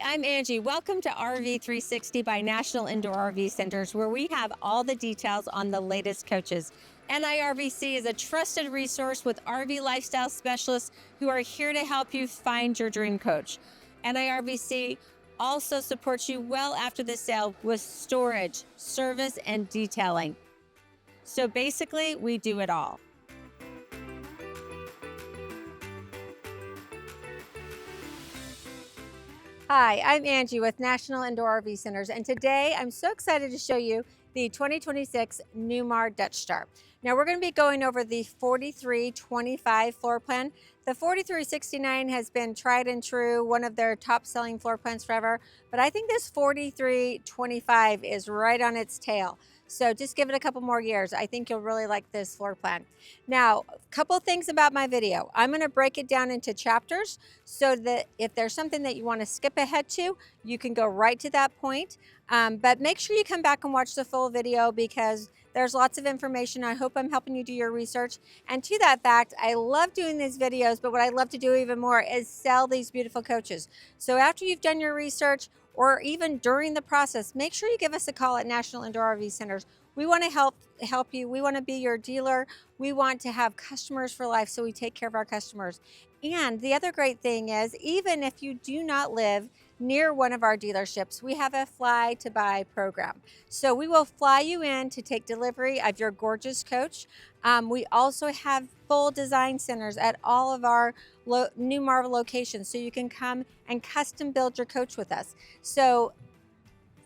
I'm Angie. Welcome to RV 360 by National Indoor RV Centers, where we have all the details on the latest coaches. NIRVC is a trusted resource with RV lifestyle specialists who are here to help you find your dream coach. NIRVC also supports you well after the sale with storage, service, and detailing. So basically, we do it all. Hi, I'm Angie with National Indoor RV Centers, and today I'm so excited to show you the 2026 Newmar Dutch Star. Now we're going to be going over the 4325 floor plan. The 4369 has been tried and true, one of their top selling floor plans forever, but I think this 4325 is right on its tail. So just give it a couple more years. I think you'll really like this floor plan. Now, a couple things about my video. I'm going to break it down into chapters so that if there's something that you want to skip ahead to, you can go right to that point. But make sure you come back and watch the full video because there's lots of information. I hope I'm helping you do your research. And to that fact, I love doing these videos, but what I love to do even more is sell these beautiful coaches. So after you've done your research, or even during the process, make sure you give us a call at National Indoor RV Centers. We want to help you. We want to be your dealer. We want to have customers for life, so we take care of our customers. And the other great thing is, even if you do not live near one of our dealerships, we have a fly to buy program. So we will fly you in to take delivery of your gorgeous coach. We also have full design centers at all of our Newmar locations, so you can come and custom build your coach with us. So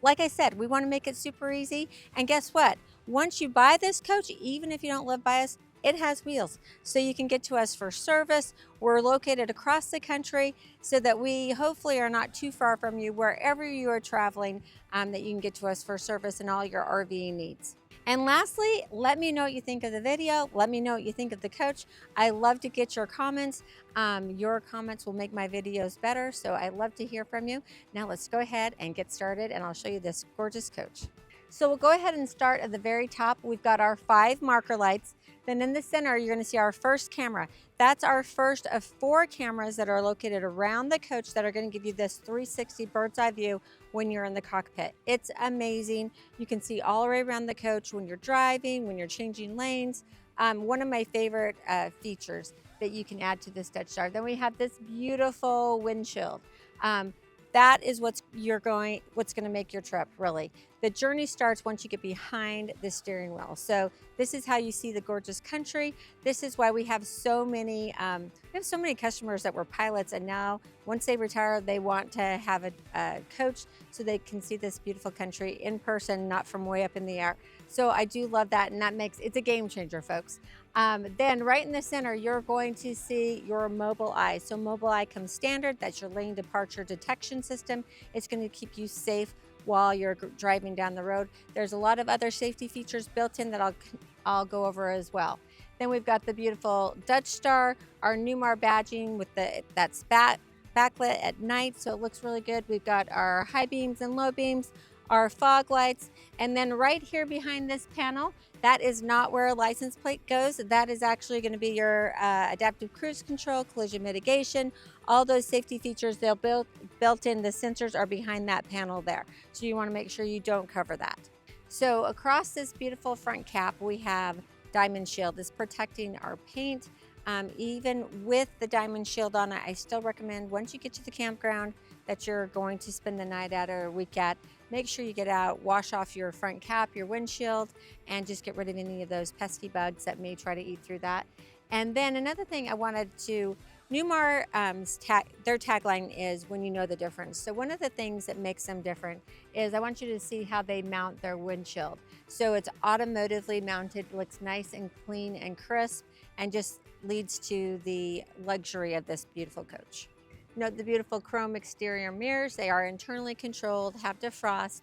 like I said, we want to make it super easy. And guess what? Once you buy this coach, even if you don't live by us, it has wheels. So you can get to us for service. We're located across the country so that we hopefully are not too far from you wherever you are traveling, that you can get to us for service and all your RV needs. And lastly, let me know what you think of the video. Let me know what you think of the coach. I love to get your comments. Your comments will make my videos better, so I love to hear from you. Now let's go ahead and get started, and I'll show you this gorgeous coach. So we'll go ahead and start at the very top. We've got our 5 marker lights. Then in the center, you're going to see our first camera. That's our first of 4 cameras that are located around the coach that are going to give you this 360 bird's eye view when you're in the cockpit. It's amazing. You can see all the way around the coach when you're driving, when you're changing lanes. One of my favorite features that you can add to this Dutch Star. Then we have this beautiful windshield. That is what's going to make your trip, really. The journey starts once you get behind the steering wheel. So this is how you see the gorgeous country. This is why we have so many customers that were pilots, and now once they retire, they want to have a coach so they can see this beautiful country in person, not from way up in the air. So I do love that, and it's a game changer, folks. Then right in the center, you're going to see your mobile eye. So mobile eye comes standard. That's your lane departure detection system. It's going to keep you safe while you're driving down the road. There's a lot of other safety features built in that I'll go over as well. Then we've got the beautiful Dutch Star, our Newmar badging with that's backlit at night, so it looks really good. We've got our high beams and low beams, our fog lights, and then right here behind this panel, that is not where a license plate goes. That is actually going to be your adaptive cruise control, collision mitigation, all those safety features. They'll built in. The sensors are behind that panel there, so you want to make sure you don't cover that. So across this beautiful front cap, we have diamond shield. It's protecting our paint. Even with the diamond shield on it, I still recommend once you get to the campground that you're going to spend the night at or a week at, make sure you get out, wash off your front cap, your windshield, and just get rid of any of those pesky bugs that may try to eat through that. And then another thing I wanted to, Newmar, their tagline is when you know the difference. So one of the things that makes them different is I want you to see how they mount their windshield. So it's automotively mounted, looks nice and clean and crisp, and just leads to the luxury of this beautiful coach. Note the beautiful chrome exterior mirrors. They are internally controlled, have defrost.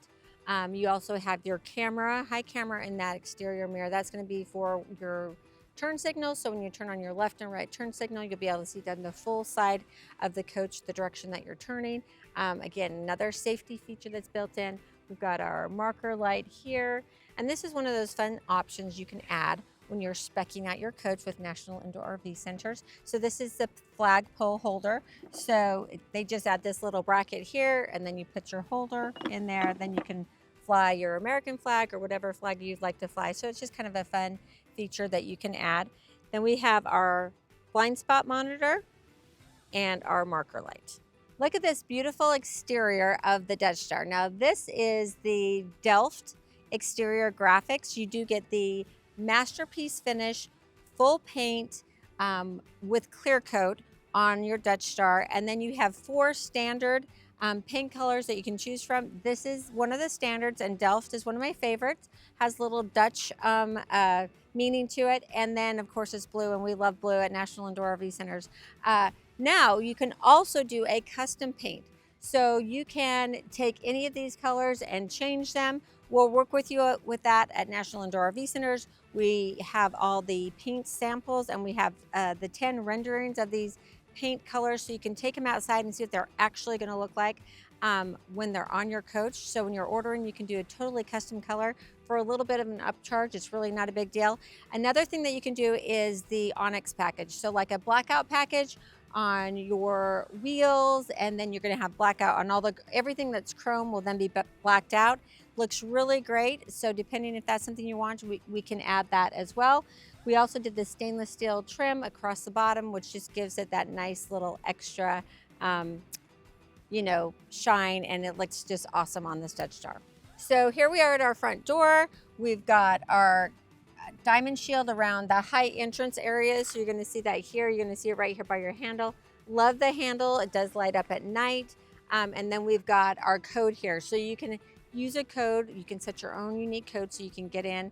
You also have your camera, high camera in that exterior mirror. That's going to be for your turn signals. So when you turn on your left and right turn signal, you'll be able to see down the full side of the coach, the direction that you're turning. Again, another safety feature that's built in. We've got our marker light here. And this is one of those fun options you can add when you're speccing out your coach with National Indoor RV Centers. So this is the flagpole holder. So they just add this little bracket here, and then you put your holder in there. Then you can fly your American flag or whatever flag you'd like to fly. So it's just kind of a fun feature that you can add. Then we have our blind spot monitor and our marker light. Look at this beautiful exterior of the Dutch Star. Now this is the Delft exterior graphics. You do get the masterpiece finish, full paint with clear coat on your Dutch Star. And then you have 4 standard paint colors that you can choose from. This is one of the standards, and Delft is one of my favorites. Has a little Dutch meaning to it. And then of course it's blue, and we love blue at National Indoor RV Centers. Now you can also do a custom paint. So you can take any of these colors and change them. We'll work with you with that at National Indoor RV Centers. We have all the paint samples, and we have the 10 renderings of these paint colors, so you can take them outside and see what they're actually going to look like when they're on your coach. So when you're ordering, you can do a totally custom color for a little bit of an upcharge. It's really not a big deal. Another thing that you can do is the Onyx package. So like a blackout package on your wheels, and then you're going to have blackout on everything that's chrome will then be blacked out. Looks really great. So depending if that's something you want, we can add that as well. We also did the stainless steel trim across the bottom, which just gives it that nice little extra you know, shine, and it looks just awesome on this Dutch Star. So here we are at our front door. We've got our diamond shield around the high entrance areas. So you're going to see that here. You're going to see it right here by your handle. Love the handle. It does light up at night. And then we've got our code here. So you can use a code. You can set your own unique code so you can get in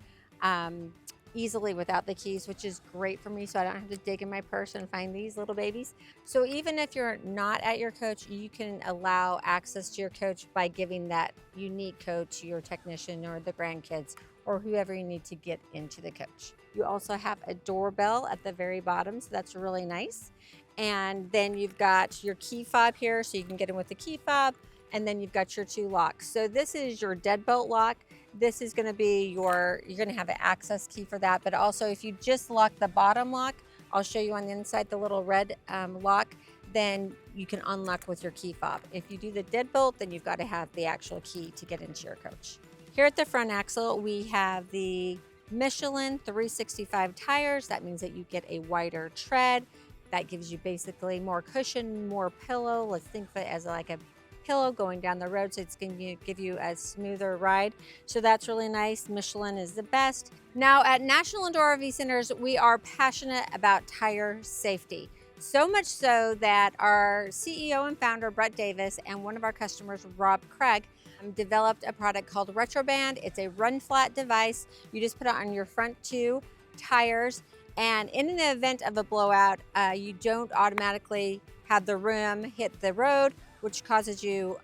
easily without the keys, which is great for me, so I don't have to dig in my purse and find these little babies. So even if you're not at your coach, you can allow access to your coach by giving that unique code to your technician or the grandkids or whoever you need to get into the coach. You also have a doorbell at the very bottom, so that's really nice. And then you've got your key fob here, so you can get in with the key fob. And then you've got your 2 locks. So this is your deadbolt lock. This is going to be you're going to have an access key for that. But also if you just lock the bottom lock, I'll show you on the inside the little red lock, then you can unlock with your key fob. If you do the deadbolt, then you've got to have the actual key to get into your coach. Here at the front axle, we have the Michelin 365 tires. That means that you get a wider tread. That gives you basically more cushion, more pillow. Let's think of it as like a pillow going down the road, so it's going to give you a smoother ride. So that's really nice. Michelin is the best. Now at National Indoor RV Centers, we are passionate about tire safety. So much so that our CEO and founder, Brett Davis, and one of our customers, Rob Craig, developed a product called RettroBand. It's a run flat device. You just put it on your front 2 tires, and in the event of a blowout, you don't automatically have the rim hit the road, which causes you,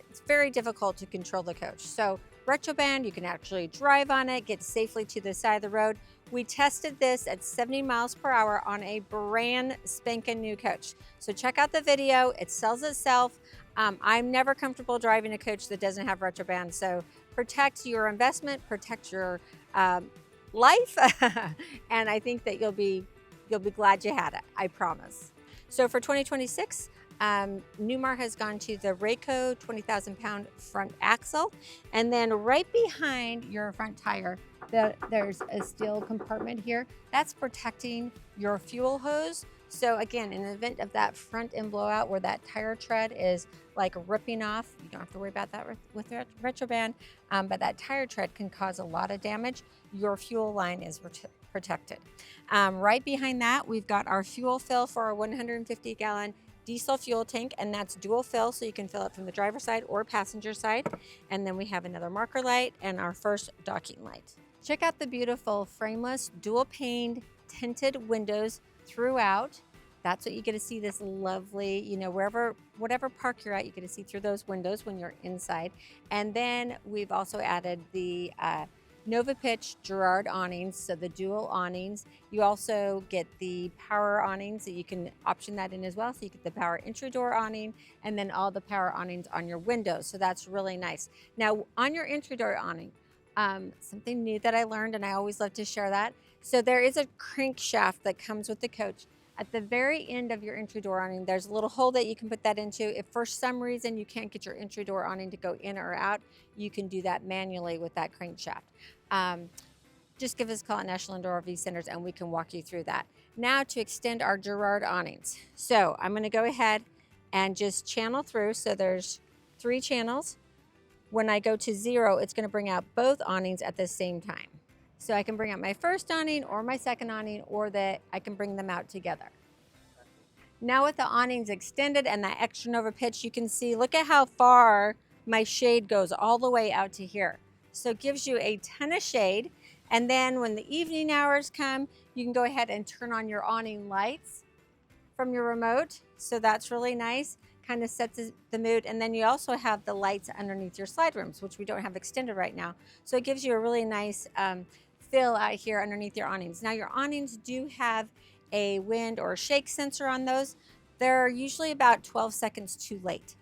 it's very difficult to control the coach. So RettroBand, you can actually drive on it, get safely to the side of the road. We tested this at 70 miles per hour on a brand spanking new coach. So check out the video, it sells itself. I'm never comfortable driving a coach that doesn't have RettroBand. So protect your investment, protect your life. And I think that you'll be glad you had it, I promise. So for 2026, Newmar has gone to the Rayco 20,000 pound front axle, and then right behind your front tire there's a steel compartment here that's protecting your fuel hose. So again, in the event of that front end blowout where that tire tread is like ripping off, you don't have to worry about that with RettroBand, but that tire tread can cause a lot of damage. Your fuel line is protected. Right behind that, we've got our fuel fill for our 150 gallon diesel fuel tank, and that's dual fill, so you can fill it from the driver's side or passenger side. And then we have another marker light and our first docking light. Check out the beautiful frameless dual paned tinted windows throughout. That's what you get to see, this lovely, you know, whatever park you're at, you get to see through those windows when you're inside. And then we've also added the Nova Pitch Girard awnings, so the dual awnings. You also get the power awnings, that you can option that in as well. So you get the power entry door awning and then all the power awnings on your windows. So that's really nice. Now on your entry door awning, Something new that I learned, and I always love to share that. So there is a crankshaft that comes with the coach. At the very end of your entry door awning, there's a little hole that you can put that into. If for some reason you can't get your entry door awning to go in or out, you can do that manually with that crankshaft. Just give us a call at National Indoor RV Centers and we can walk you through that. Now to extend our Girard awnings. So I'm gonna go ahead and just channel through. So there's 3 channels. When I go to 0, it's gonna bring out both awnings at the same time. So I can bring out my first awning or my second awning, or that I can bring them out together. Now with the awnings extended and that extra Nova pitch, you can see, look at how far my shade goes all the way out to here. So it gives you a ton of shade. And then when the evening hours come, you can go ahead and turn on your awning lights from your remote. So that's really nice, kind of sets the mood. And then you also have the lights underneath your slide rooms, which we don't have extended right now. So it gives you a really nice feel out here underneath your awnings. Now your awnings do have a wind or shake sensor on those. They're usually about 12 seconds too late.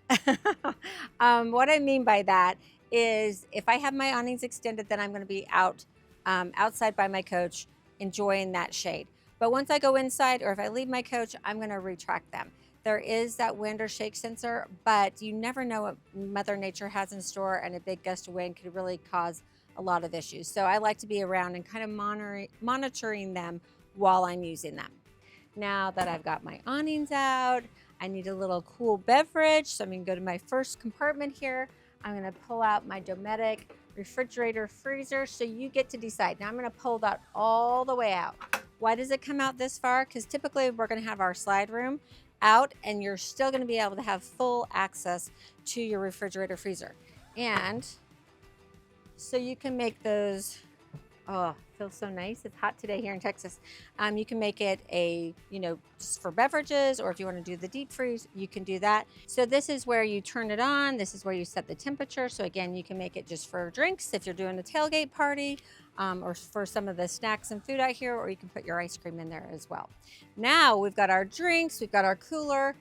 What I mean by that is if I have my awnings extended, then I'm going to be outside by my coach enjoying that shade. But once I go inside, or if I leave my coach, I'm going to retract them. There is that wind or shake sensor, but you never know what Mother Nature has in store, and a big gust of wind could really cause a lot of issues. So I like to be around and kind of monitoring them while I'm using them. Now that I've got my awnings out, I need a little cool beverage. So I'm going to go to my first compartment here. I'm going to pull out my Dometic refrigerator freezer. So you get to decide. Now I'm going to pull that all the way out. Why does it come out this far? Because typically we're going to have our slide room out and you're still going to be able to have full access to your refrigerator freezer. And so you can make those, oh, feels so nice. It's hot today here in Texas. You can make it just for beverages, or if you want to do the deep freeze, you can do that. So this is where you turn it on. This is where you set the temperature. So again, you can make it just for drinks if you're doing a tailgate party, or for some of the snacks and food out here, or you can put your ice cream in there as well. Now we've got our drinks, we've got our cooler.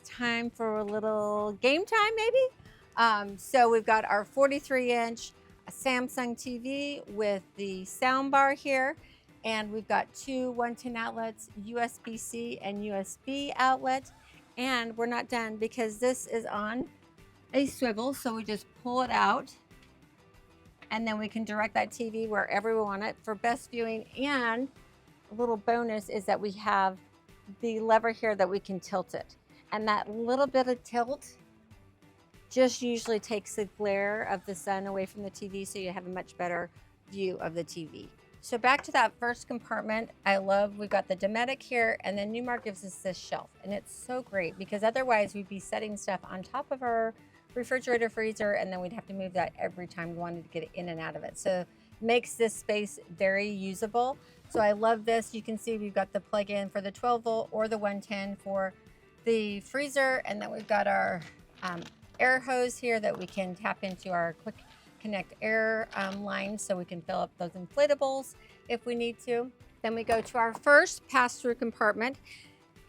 Time for a little game time maybe. So we've got our 43-inch Samsung TV with the sound bar here, and we've got 2 110 outlets, USB-C and USB outlet. And we're not done because this is on a swivel, so we just pull it out and then we can direct that TV wherever we want it for best viewing. And a little bonus is that we have the lever here that we can tilt it, and that little bit of tilt just usually takes the glare of the sun away from the TV, so you have a much better view of the TV. So back to that first compartment, we've got the Dometic here, and then Newmar gives us this shelf, and it's so great because otherwise we'd be setting stuff on top of our refrigerator freezer, and then we'd have to move that every time we wanted to get it in and out of it. So makes this space very usable. So I love this. You can see we've got the plug-in for the 12 volt or the 110 for the freezer, and then we've got our air hose here that we can tap into our quick connect air line, so we can fill up those inflatables if we need to. Then we go to our first pass-through compartment,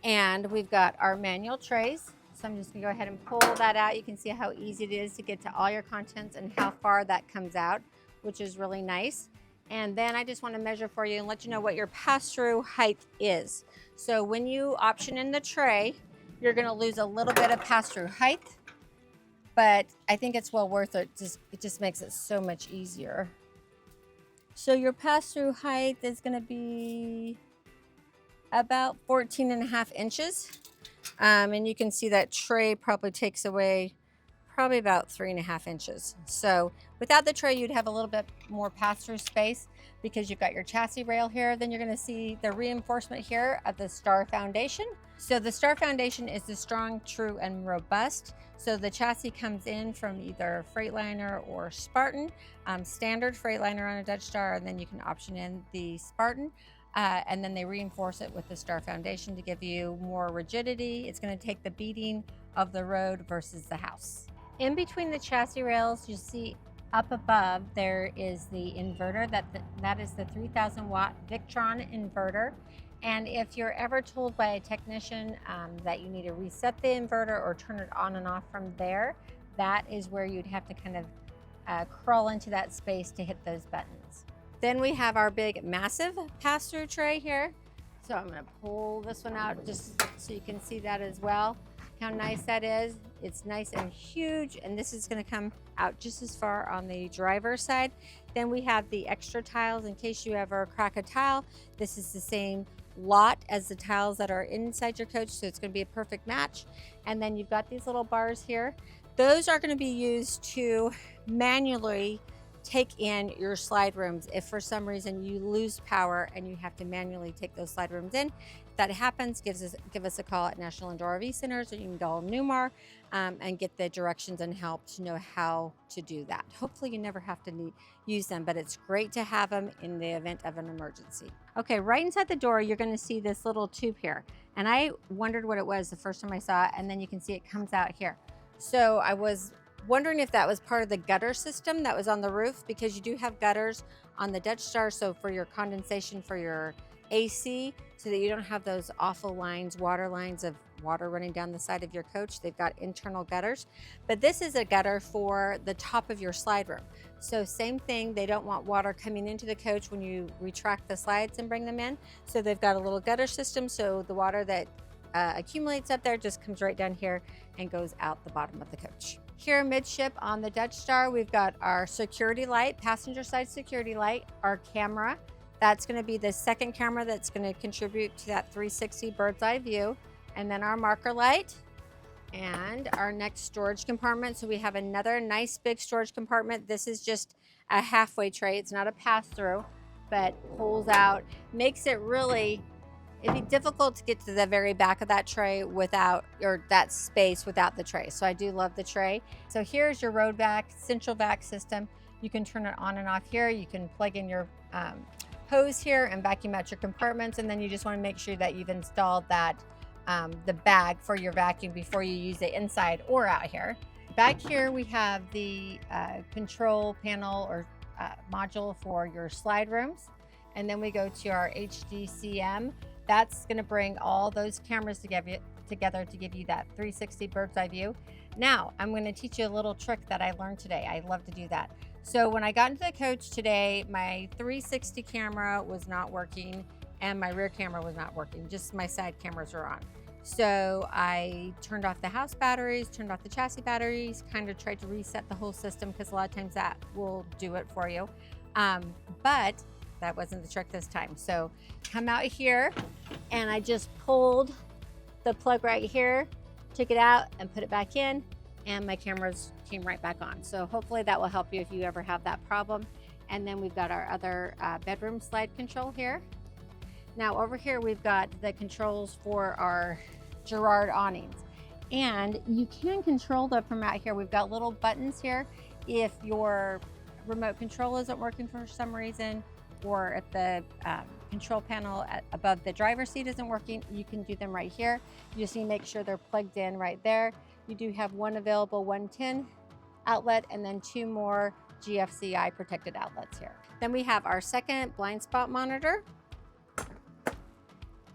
and we've got our manual trays. So I'm just gonna go ahead and pull that out. You can see how easy it is to get to all your contents and how far that comes out, which is really nice. And then I just want to measure for you and let you know what your pass-through height is. So when you option in the tray, you're gonna lose a little bit of pass-through height, but I think it's well worth it. It just makes it so much easier. So your pass-through height is gonna be about 14.5 inches. And you can see that tray probably takes away probably about 3.5 inches. So without the tray, you'd have a little bit more pass-through space because you've got your chassis rail here. Then you're gonna see the reinforcement here of the Star foundation. So the Star foundation is the strong, true, and robust. So the chassis comes in from either Freightliner or Spartan, standard Freightliner on a Dutch Star, and then you can option in the Spartan. And then they reinforce it with the Star foundation to give you more rigidity. It's going to take the beating of the road versus the house. In between the chassis rails, you see up above there is the inverter. That is the 3,000 watt Victron inverter. And if you're ever told by a technician that you need to reset the inverter or turn it on and off from there, that is where you'd have to kind of crawl into that space to hit those buttons. Then we have our big massive pass-through tray here. So I'm gonna pull this one out just so you can see that as well. How nice that is. It's nice and huge, and this is gonna come out just as far on the driver's side. Then we have the extra tiles in case you ever crack a tile. This is the same lot as the tiles that are inside your coach, so it's gonna be a perfect match. And then you've got these little bars here. Those are gonna be used to manually take in your slide rooms if for some reason you lose power and you have to manually take those slide rooms in. If that happens, give us a call at National Indoor RV Centers, or you can call Newmar and get the directions and help to know how to do that. Hopefully you never have to use them, but it's great to have them in the event of an emergency. Okay, right inside the door, you're gonna see this little tube here. And I wondered what it was the first time I saw it, and then you can see it comes out here. So I was wondering if that was part of the gutter system that was on the roof, because you do have gutters on the Dutch Star, so for your condensation for your AC, so that you don't have those awful lines, water lines of water running down the side of your coach. They've got internal gutters, but this is a gutter for the top of your slide room. So same thing, they don't want water coming into the coach when you retract the slides and bring them in. So they've got a little gutter system, so the water that accumulates up there just comes right down here and goes out the bottom of the coach. Here midship on the Dutch Star, we've got our security light, passenger side security light, our camera. That's gonna be the second camera that's gonna contribute to that 360 bird's eye view. And then our marker light and our next storage compartment. So we have another nice big storage compartment. This is just a halfway tray. It's not a pass through, but pulls out, makes it really, it'd be difficult to get to the very back of that tray without, or that space without the tray. So I do love the tray. So here's your road vac, central vac system. You can turn it on and off here. You can plug in your hose here and vacuum out your compartments. And then you just want to make sure that you've installed that, the bag for your vacuum before you use it inside or out here. Back here, we have the control panel or module for your slide rooms. And then we go to our HDCM. That's going to bring all those cameras together to give you that 360 bird's eye view. Now, I'm going to teach you a little trick that I learned today. I love to do that. So when I got into the coach today, my 360 camera was not working and my rear camera was not working. Just my side cameras were on. So I turned off the house batteries, turned off the chassis batteries, kind of tried to reset the whole system, because a lot of times that will do it for you. But that wasn't the trick this time. So come out here and I just pulled the plug right here, took it out and put it back in, and my cameras came right back on. So hopefully that will help you if you ever have that problem. And then we've got our other bedroom slide control here. Now over here, we've got the controls for our Girard awnings. And you can control them from out here. We've got little buttons here. If your remote control isn't working for some reason, or if the control panel above the driver's seat isn't working, you can do them right here. You just need to make sure they're plugged in right there. You do have one available 110 outlet and then two more GFCI protected outlets here. Then we have our second blind spot monitor.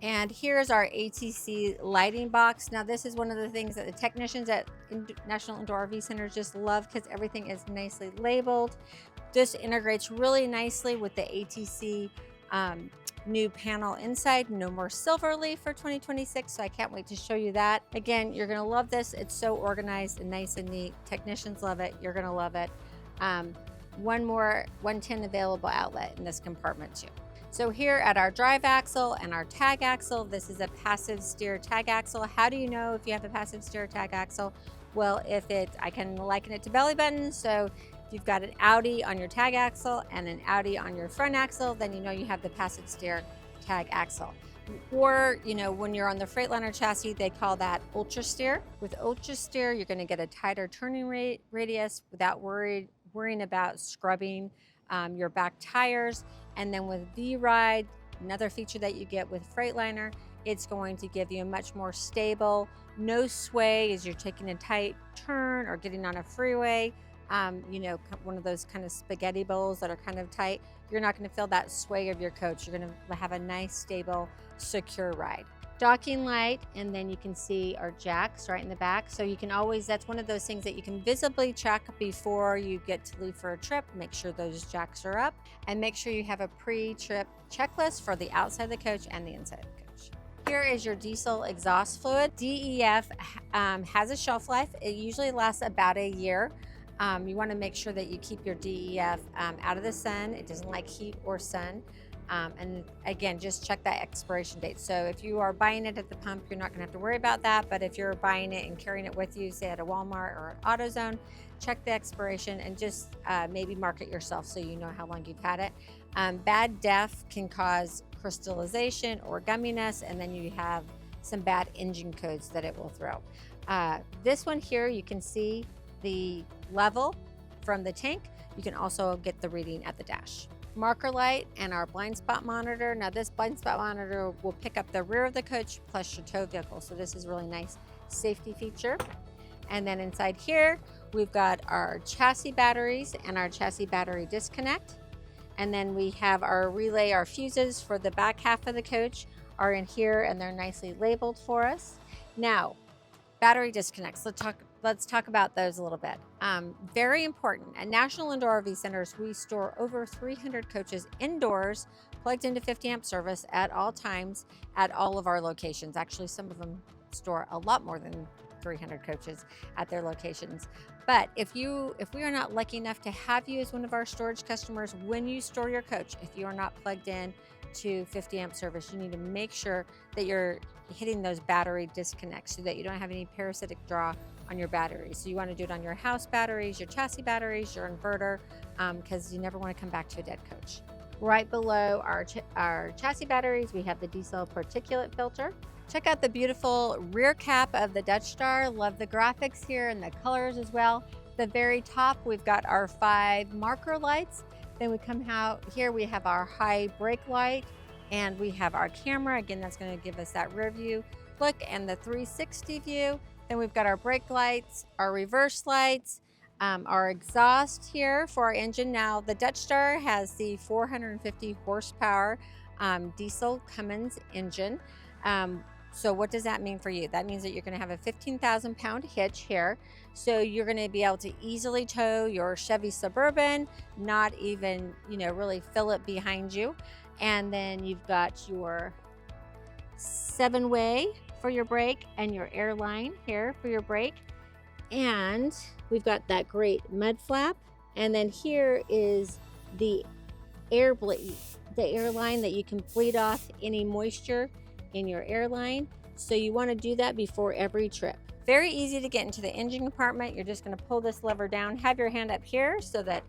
And here's our ATC lighting box. Now this is one of the things that the technicians at National Indoor RV Centers just love, because everything is nicely labeled. This integrates really nicely with the ATC new panel inside. No more silver leaf for 2026, so I can't wait to show you that. Again, you're gonna love this. It's so organized and nice and neat. Technicians love it. You're gonna love it. One more 110 available outlet in this compartment too. So here at our drive axle and our tag axle, this is a passive steer tag axle. How do you know if you have a passive steer tag axle? Well, I can liken it to belly buttons. So if you've got an Audi on your tag axle and an Audi on your front axle, then you know you have the passive steer tag axle. Or, you know, when you're on the Freightliner chassis, they call that ultra steer. With ultra steer, you're going to get a tighter turning radius without worrying about scrubbing your back tires. And then with V-Ride, another feature that you get with Freightliner, it's going to give you a much more stable, no sway as you're taking a tight turn or getting on a freeway. You know, one of those kind of spaghetti bowls that are kind of tight. You're not going to feel that sway of your coach. You're going to have a nice, stable, secure ride. docking light, and then you can see our jacks right in the back. So you can always, that's one of those things that you can visibly check before you get to leave for a trip. Make sure those jacks are up, and make sure you have a pre-trip checklist for the outside of the coach and the inside of the coach. Here is your diesel exhaust fluid. DEF has a shelf life. It usually lasts about a year. You want to make sure that you keep your DEF out of the sun. It doesn't like heat or sun. And again, just check that expiration date. So if you are buying it at the pump, you're not going to have to worry about that. But if you're buying it and carrying it with you, say at a Walmart or an AutoZone, check the expiration and just maybe mark it yourself so you know how long you've had it. Bad DEF can cause crystallization or gumminess, and then you have some bad engine codes that it will throw. This one here, you can see the level from the tank. You can also get the reading at the dash. Marker light and our blind spot monitor. Now this blind spot monitor will pick up the rear of the coach plus your tow vehicle. So this is a really nice safety feature. And then inside here, we've got our chassis batteries and our chassis battery disconnect. And then we have our relay, our fuses for the back half of the coach are in here, and they're nicely labeled for us. Now, battery disconnects. Let's talk about those a little bit. Very important. At National Indoor RV Centers, we store over 300 coaches indoors, plugged into 50 amp service at all times at all of our locations. Actually, some of them store a lot more than 300 coaches at their locations. But if we are not lucky enough to have you as one of our storage customers, when you store your coach, if you are not plugged in to 50 amp service, you need to make sure that you're hitting those battery disconnects so that you don't have any parasitic draw on your batteries. So you want to do it on your house batteries, your chassis batteries, your inverter, because you never want to come back to a dead coach. Right below our chassis batteries, we have the diesel particulate filter. Check out the beautiful rear cap of the Dutch Star. Love the graphics here and the colors as well. The very top, we've got our 5 marker lights. Then we come out here, we have our high brake light, and we have our camera. Again, that's going to give us that rear view look and the 360 view. Then we've got our brake lights, our reverse lights, our exhaust here for our engine. Now, the Dutch Star has the 450 horsepower diesel Cummins engine. So what does that mean for you? That means that you're going to have a 15,000 pound hitch here. So you're going to be able to easily tow your Chevy Suburban, not even, really fill it behind you. And then you've got your 7-way for your brake and your air line here for your brake. And we've got that great mud flap. And then here is the air line that you can bleed off any moisture in your airline. So you want to do that before every trip. Very easy to get into the engine compartment. You're just going to pull this lever down, have your hand up here so that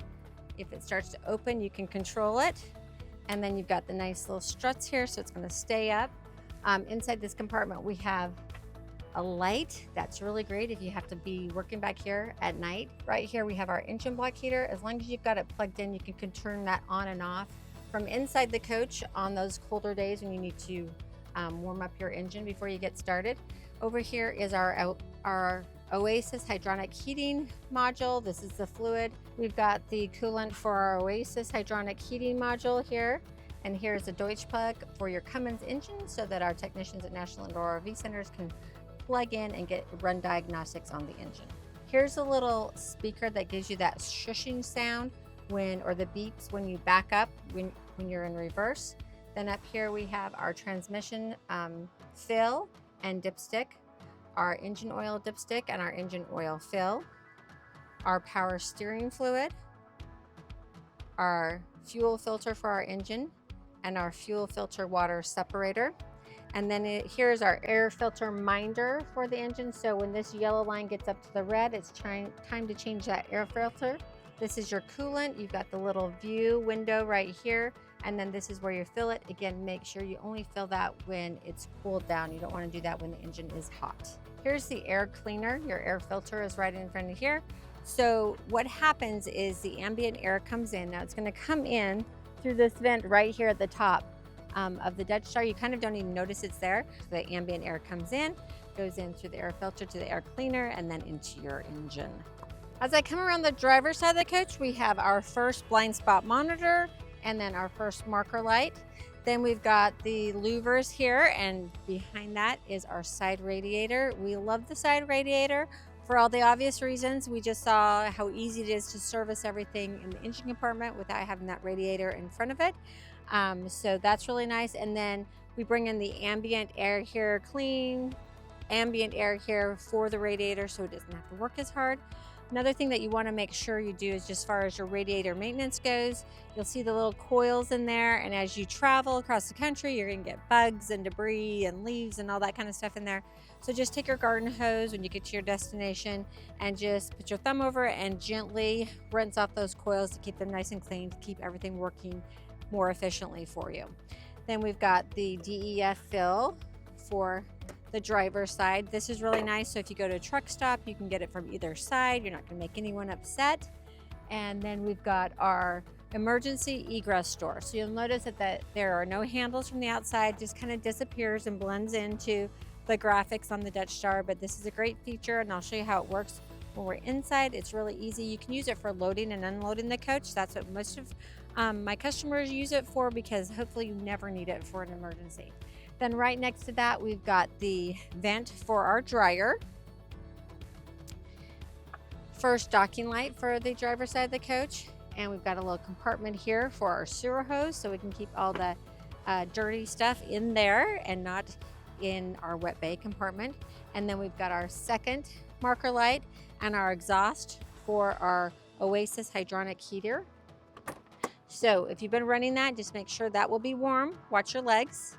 if it starts to open, you can control it. And then you've got the nice little struts here, so it's going to stay up. Inside this compartment, we have a light. That's really great if you have to be working back here at night. Right here, we have our engine block heater. As long as you've got it plugged in, you can turn that on and off from inside the coach on those colder days when you need to warm up your engine before you get started. Over here is our Oasis hydronic heating module. This is the fluid. We've got the coolant for our Oasis hydronic heating module here. And here's a Deutsch plug for your Cummins engine so that our technicians at National Indoor RV Centers can plug in and run diagnostics on the engine. Here's a little speaker that gives you that shushing sound or the beeps when you back up when you're in reverse. Then up here we have our transmission fill and dipstick, our engine oil dipstick and our engine oil fill, our power steering fluid, our fuel filter for our engine, and our fuel filter water separator. And then here's our air filter minder for the engine. So when this yellow line gets up to the red, it's time to change that air filter. This is your coolant. You've got the little view window right here. And then this is where you fill it. Again, make sure you only fill that when it's cooled down. You don't want to do that when the engine is hot. Here's the air cleaner. Your air filter is right in front of here. So what happens is the ambient air comes in. Now it's going to come in through this vent right here at the top of the Dutch Star. You kind of don't even notice it's there. The ambient air comes in, goes in through the air filter to the air cleaner, and then into your engine. As I come around the driver's side of the coach, we have our first blind spot monitor and then our first marker light. Then we've got the louvers here, and behind that is our side radiator. We love the side radiator for all the obvious reasons. We just saw how easy it is to service everything in the engine compartment without having that radiator in front of it. So that's really nice. And then we bring in the ambient air here, clean ambient air here for the radiator so it doesn't have to work as hard. Another thing that you want to make sure you do is, just as far as your radiator maintenance goes, you'll see the little coils in there, and as you travel across the country, you're going to get bugs and debris and leaves and all that kind of stuff in there. So just take your garden hose when you get to your destination and just put your thumb over it and gently rinse off those coils to keep them nice and clean, to keep everything working more efficiently for you. Then we've got the DEF fill for the driver's side. This is really nice, so if you go to a truck stop, you can get it from either side. You're not going to make anyone upset. And then we've got our emergency egress door. So you'll notice that there are no handles from the outside, just kind of disappears and blends into the graphics on the Dutch Star. But this is a great feature, and I'll show you how it works when we're inside. It's really easy. You can use it for loading and unloading the coach. That's what most of my customers use it for, because hopefully you never need it for an emergency. Then right next to that, we've got the vent for our dryer. First docking light for the driver's side of the coach. And we've got a little compartment here for our sewer hose, so we can keep all the dirty stuff in there and not in our wet bay compartment. And then we've got our second marker light and our exhaust for our Oasis hydronic heater. So if you've been running that, just make sure that will be warm. Watch your legs.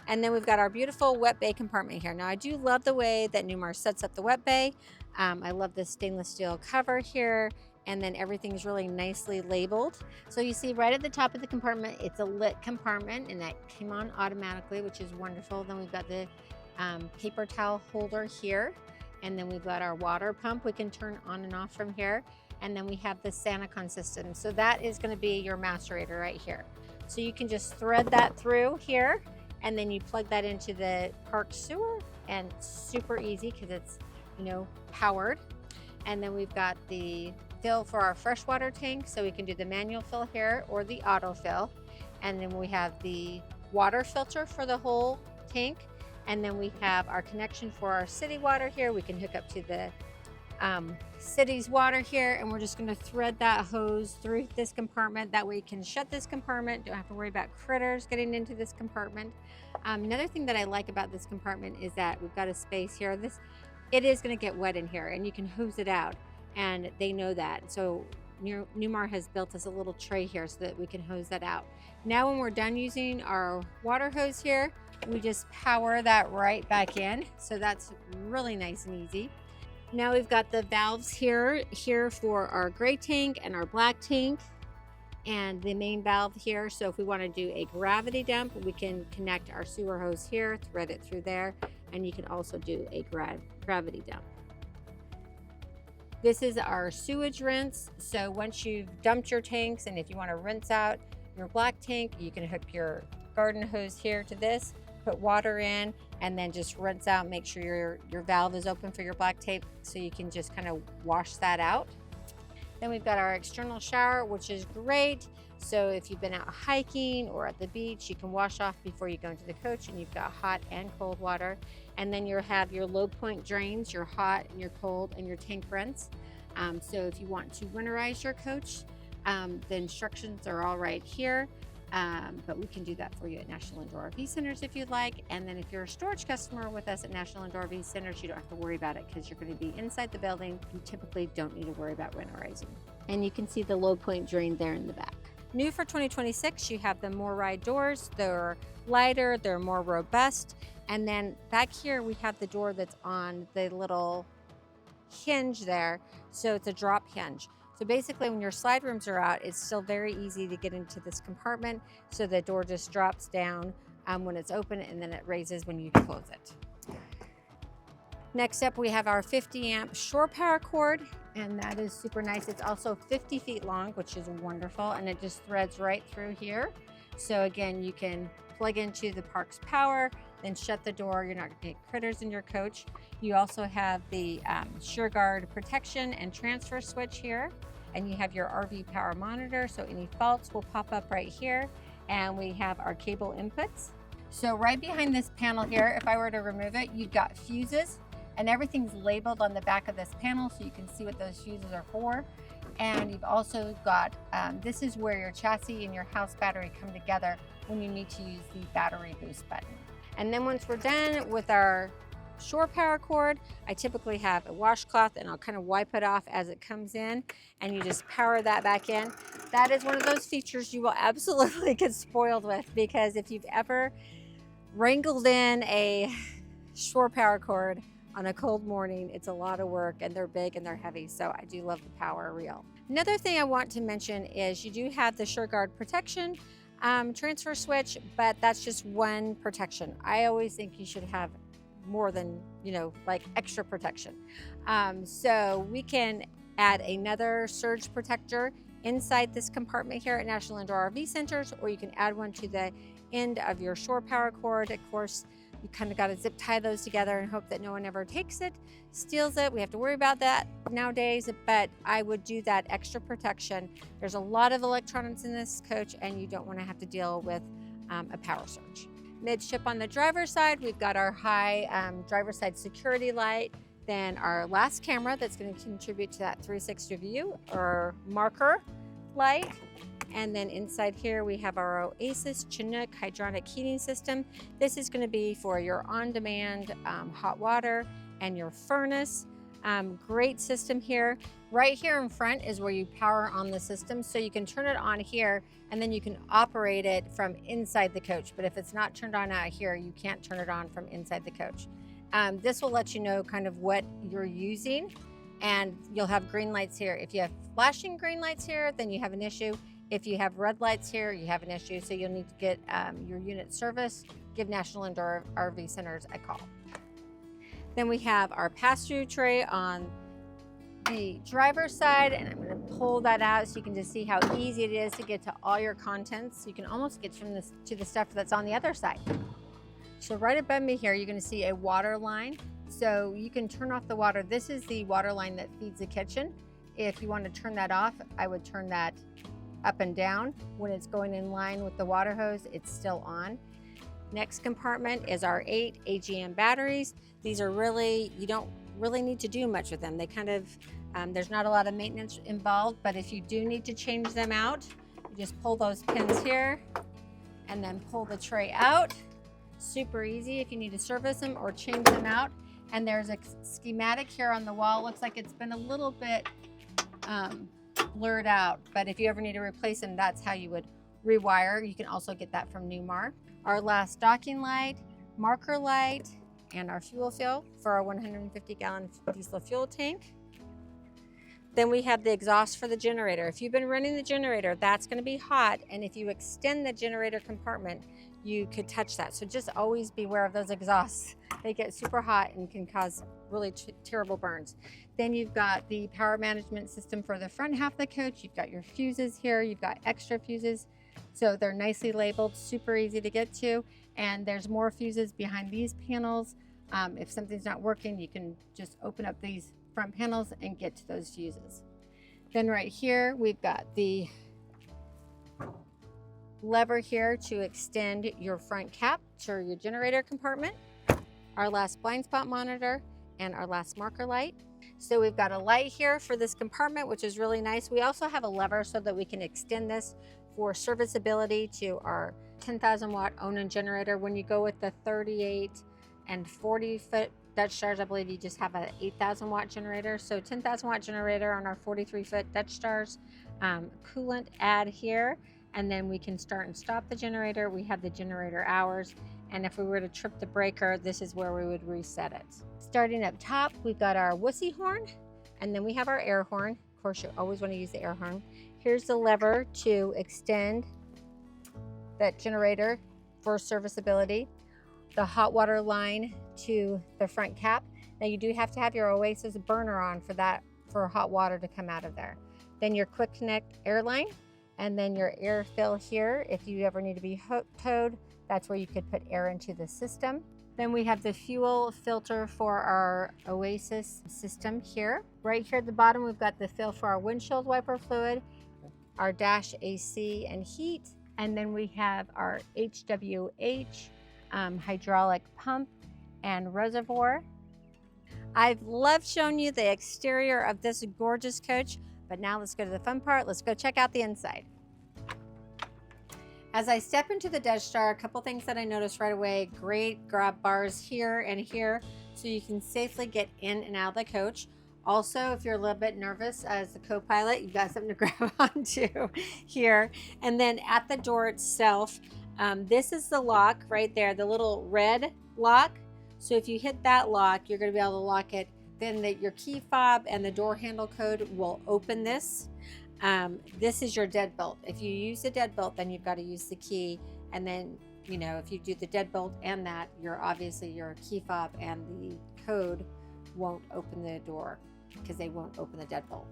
And then we've got our beautiful wet bay compartment here. Now I do love the way that Newmar sets up the wet bay. I love this stainless steel cover here, and then everything's really nicely labeled. So you see right at the top of the compartment, it's a lit compartment, and that came on automatically, which is wonderful. Then we've got the paper towel holder here, and then we've got our water pump we can turn on and off from here. And then we have the SaniCon system. So that is going to be your macerator right here. So you can just thread that through here, and then you plug that into the park sewer, and super easy because it's, you know, powered. And then we've got the fill for our freshwater tank, so we can do the manual fill here or the auto fill. And then we have the water filter for the whole tank. And then we have our connection for our city water here. We can hook up to the city's water here, and we're just going to thread that hose through this compartment. That way you can shut this compartment, don't have to worry about critters getting into this compartment. Another thing that I like about this compartment is that we've got a space here. It is going to get wet in here, and you can hose it out, and they know that. So Newmar has built us a little tray here so that we can hose that out. Now when we're done using our water hose here, we just power that right back in. So that's really nice and easy. Now we've got the valves here for our gray tank and our black tank, and the main valve here. So if we want to do a gravity dump, we can connect our sewer hose here, thread it through there, and you can also do a gravity dump. This is our sewage rinse. So once you've dumped your tanks, and if you want to rinse out your black tank, you can hook your garden hose here to this, put water in, and then just rinse out. Make sure your valve is open for your black tape, so you can just kind of wash that out. Then we've got our external shower, which is great. So if you've been out hiking or at the beach, you can wash off before you go into the coach, and you've got hot and cold water. And then you have your low point drains, your hot and your cold, and your tank rinse. So if you want to winterize your coach, the instructions are all right here. But we can do that for you at National Indoor RV Centers if you'd like. And then if you're a storage customer with us at National Indoor RV Centers, you don't have to worry about it because you're going to be inside the building. You typically don't need to worry about winterizing. And you can see the low point drain there in the back. New for 2026, you have the Morell doors. They're lighter, they're more robust. And then back here, we have the door that's on the little hinge there. So it's a drop hinge. So basically when your slide rooms are out, it's still very easy to get into this compartment. So the door just drops down when it's open, and then it raises when you close it. Next up, we have our 50 amp shore power cord, and that is super nice. It's also 50 feet long, which is wonderful, and it just threads right through here. So again, you can plug into the park's power, then shut the door. You're not going to get critters in your coach. You also have the SureGuard protection and transfer switch here. and you have your RV power monitor, so any faults will pop up right here. And we have our cable inputs. So right behind this panel here, if I were to remove it, you've got fuses, and everything's labeled on the back of this panel so you can see what those fuses are for. And you've also got, this is where your chassis and your house battery come together when you need to use the battery boost button. And then once we're done with our shore power cord, I typically have a washcloth and I'll kind of wipe it off as it comes in, and you just power that back in. That is one of those features you will absolutely get spoiled with, because if you've ever wrangled in a shore power cord on a cold morning, it's a lot of work, and they're big and they're heavy, so I do love the power reel. Another thing I want to mention is you do have the SureGuard protection transfer switch, but that's just one protection. I always think you should have more than, like extra protection. So we can add another surge protector inside this compartment here at National Indoor RV Centers, or you can add one to the end of your shore power cord. Of course, you kind of got to zip tie those together and hope that no one ever takes it, steals it. We have to worry about that nowadays, but I would do that extra protection. There's a lot of electronics in this coach, and you don't want to have to deal with a power surge. Midship on the driver's side, we've got our high driver's side security light, then our last camera that's going to contribute to that 360 view or marker light. And then inside here we have our Oasis Chinook hydronic heating system. This is going to be for your on-demand hot water and your furnace. Great system here. Right here in front is where you power on the system, so you can turn it on here and then you can operate it from inside the coach. But if it's not turned on out here, you can't turn it on from inside the coach. This will let you know kind of what you're using, and you'll have green lights here. If you have flashing green lights here, then you have an issue. If you have red lights here, you have an issue, so you'll need to get your unit serviced. Give National Indoor RV Centers a call. Then we have our pass-through tray on the driver's side, and I'm going to pull that out so you can just see how easy it is to get to all your contents. You can almost get from this to the stuff that's on the other side. So right above me here, you're going to see a water line. So you can turn off the water. This is the water line that feeds the kitchen. If you want to turn that off, I would turn that up and down. When it's going in line with the water hose, it's still on. Next compartment is our 8 AGM batteries. These are really, you don't really need to do much with them. They kind of, there's not a lot of maintenance involved, but if you do need to change them out, you just pull those pins here and then pull the tray out. Super easy if you need to service them or change them out. And there's a schematic here on the wall. Looks like it's been a little bit blurred out, but if you ever need to replace them, that's how you would rewire. You can also get that from Newmar. Our last docking light, marker light, and our fuel fill for our 150-gallon diesel fuel tank. Then we have the exhaust for the generator. If you've been running the generator, that's going to be hot, and if you extend the generator compartment, you could touch that. So just always beware of those exhausts. They get super hot and can cause really terrible burns. Then you've got the power management system for the front half of the coach. You've got your fuses here. You've got extra fuses. So they're nicely labeled, super easy to get to. And there's more fuses behind these panels. If something's not working, you can just open up these front panels and get to those fuses. Then right here, we've got the lever here to extend your front cap to your generator compartment, our last blind spot monitor, and our last marker light. So we've got a light here for this compartment, which is really nice. We also have a lever so that we can extend this for serviceability to our 10,000 watt Awning generator. When you go with the 38 and 40 foot Dutch Stars, I believe you just have an 8,000 watt generator. So 10,000 watt generator on our 43 foot Dutch Stars. Coolant add here, and then we can start and stop the generator. We have the generator hours, and if we were to trip the breaker, this is where we would reset it. Starting up top, we've got our wussy horn, and then we have our air horn. Of course, you always want to use the air horn. Here's the lever to extend that generator for serviceability. The hot water line to the front cap. Now you do have to have your Oasis burner on for that, for hot water to come out of there. Then your quick connect air line, and then your air fill here. If you ever need to be towed, that's where you could put air into the system. Then we have the fuel filter for our Oasis system here. Right here at the bottom, we've got the fill for our windshield wiper fluid, our dash AC and heat, and then we have our HWH hydraulic pump and reservoir. I've loved showing you the exterior of this gorgeous coach, but now let's go to the fun part. Let's go check out the inside. As I step into the Dutch Star, a couple things that I noticed right away: great grab bars here and here, so you can safely get in and out of the coach. Also, if you're a little bit nervous as the co-pilot, you've got something to grab onto here. And then at the door itself, this is the lock right there, the little red lock. So if you hit that lock, you're going to be able to lock it. Then your key fob and the door handle code will open this. This is your deadbolt. If you use the deadbolt, then you've got to use the key. And then, you know, if you do the deadbolt and that, obviously your key fob and the code won't open the door because they won't open the deadbolt.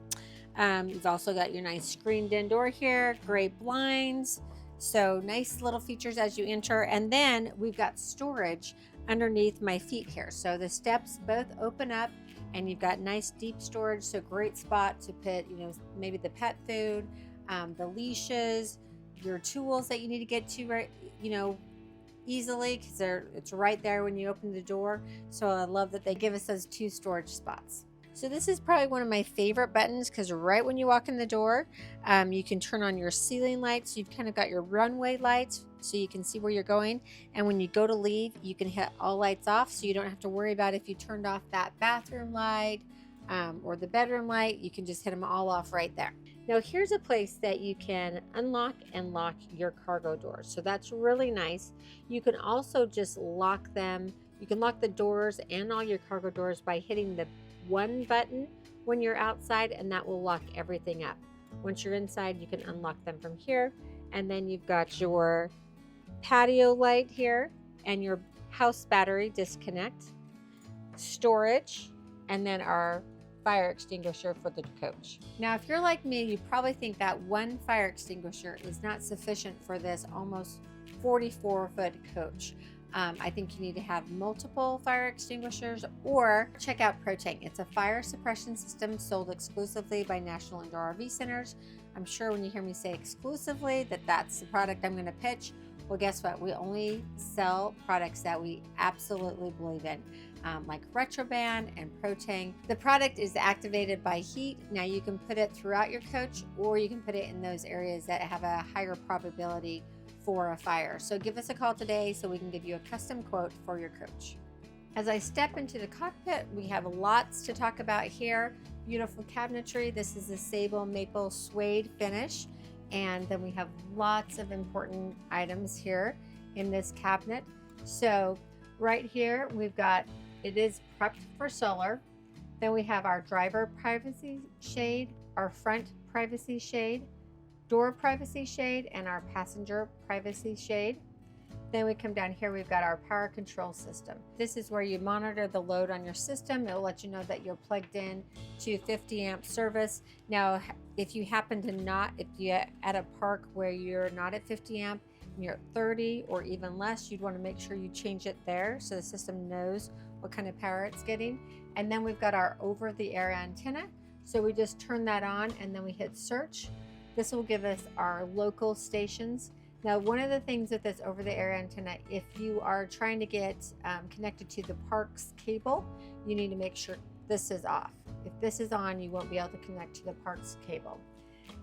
You've also got your nice screened in door here, great blinds. So nice little features as you enter. And then we've got storage underneath my feet here. So the steps both open up and you've got nice deep storage. So great spot to put, you know, maybe the pet food, the leashes, your tools that you need to get to, right, you know, easily, because it's right there when you open the door. So I love that they give us those 2 storage spots. So this is probably one of my favorite buttons, because right when you walk in the door, you can turn on your ceiling lights. You've kind of got your runway lights so you can see where you're going. And when you go to leave, you can hit all lights off, so you don't have to worry about if you turned off that bathroom light or the bedroom light. You can just hit them all off right there. Now here's a place that you can unlock and lock your cargo doors. So that's really nice. You can also just lock them. You can lock the doors and all your cargo doors by hitting the 1 button when you're outside, and that will lock everything up. Once you're inside, you can unlock them from here. And then you've got your patio light here and your house battery disconnect, storage, and then our fire extinguisher for the coach. Now, if you're like me, you probably think that 1 fire extinguisher is not sufficient for this almost 44-foot coach. I think you need to have multiple fire extinguishers, or check out Proteng. It's a fire suppression system sold exclusively by National Indoor RV Centers. I'm sure when you hear me say exclusively that's the product I'm going to pitch. Well, guess what? We only sell products that we absolutely believe in, like RettroBand and Proteng. The product is activated by heat. Now you can put it throughout your coach, or you can put it in those areas that have a higher probability for a fire. So give us a call today so we can give you a custom quote for your coach. As I step into the cockpit, we have lots to talk about here. Beautiful cabinetry. This is a sable maple suede finish. And then we have lots of important items here in this cabinet. So right here, we've got, it is prepped for solar. Then we have our driver privacy shade, our front privacy shade, door privacy shade, and our passenger privacy shade. Then we come down here, we've got our power control system. This is where you monitor the load on your system. It'll let you know that you're plugged in to 50 amp service. Now, if you happen to not, if you're at a park where you're not at 50 amp, and you're at 30 or even less, you'd want to make sure you change it there so the system knows what kind of power it's getting. And then we've got our over-the-air antenna. So we just turn that on and then we hit search. This will give us our local stations. Now, one of the things with this over-the-air antenna, if you are trying to get connected to the park's cable, you need to make sure this is off. If this is on, you won't be able to connect to the park's cable.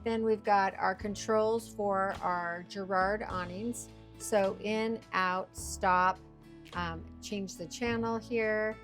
Then we've got our controls for our Girard awnings. So in, out, stop, change the channel here.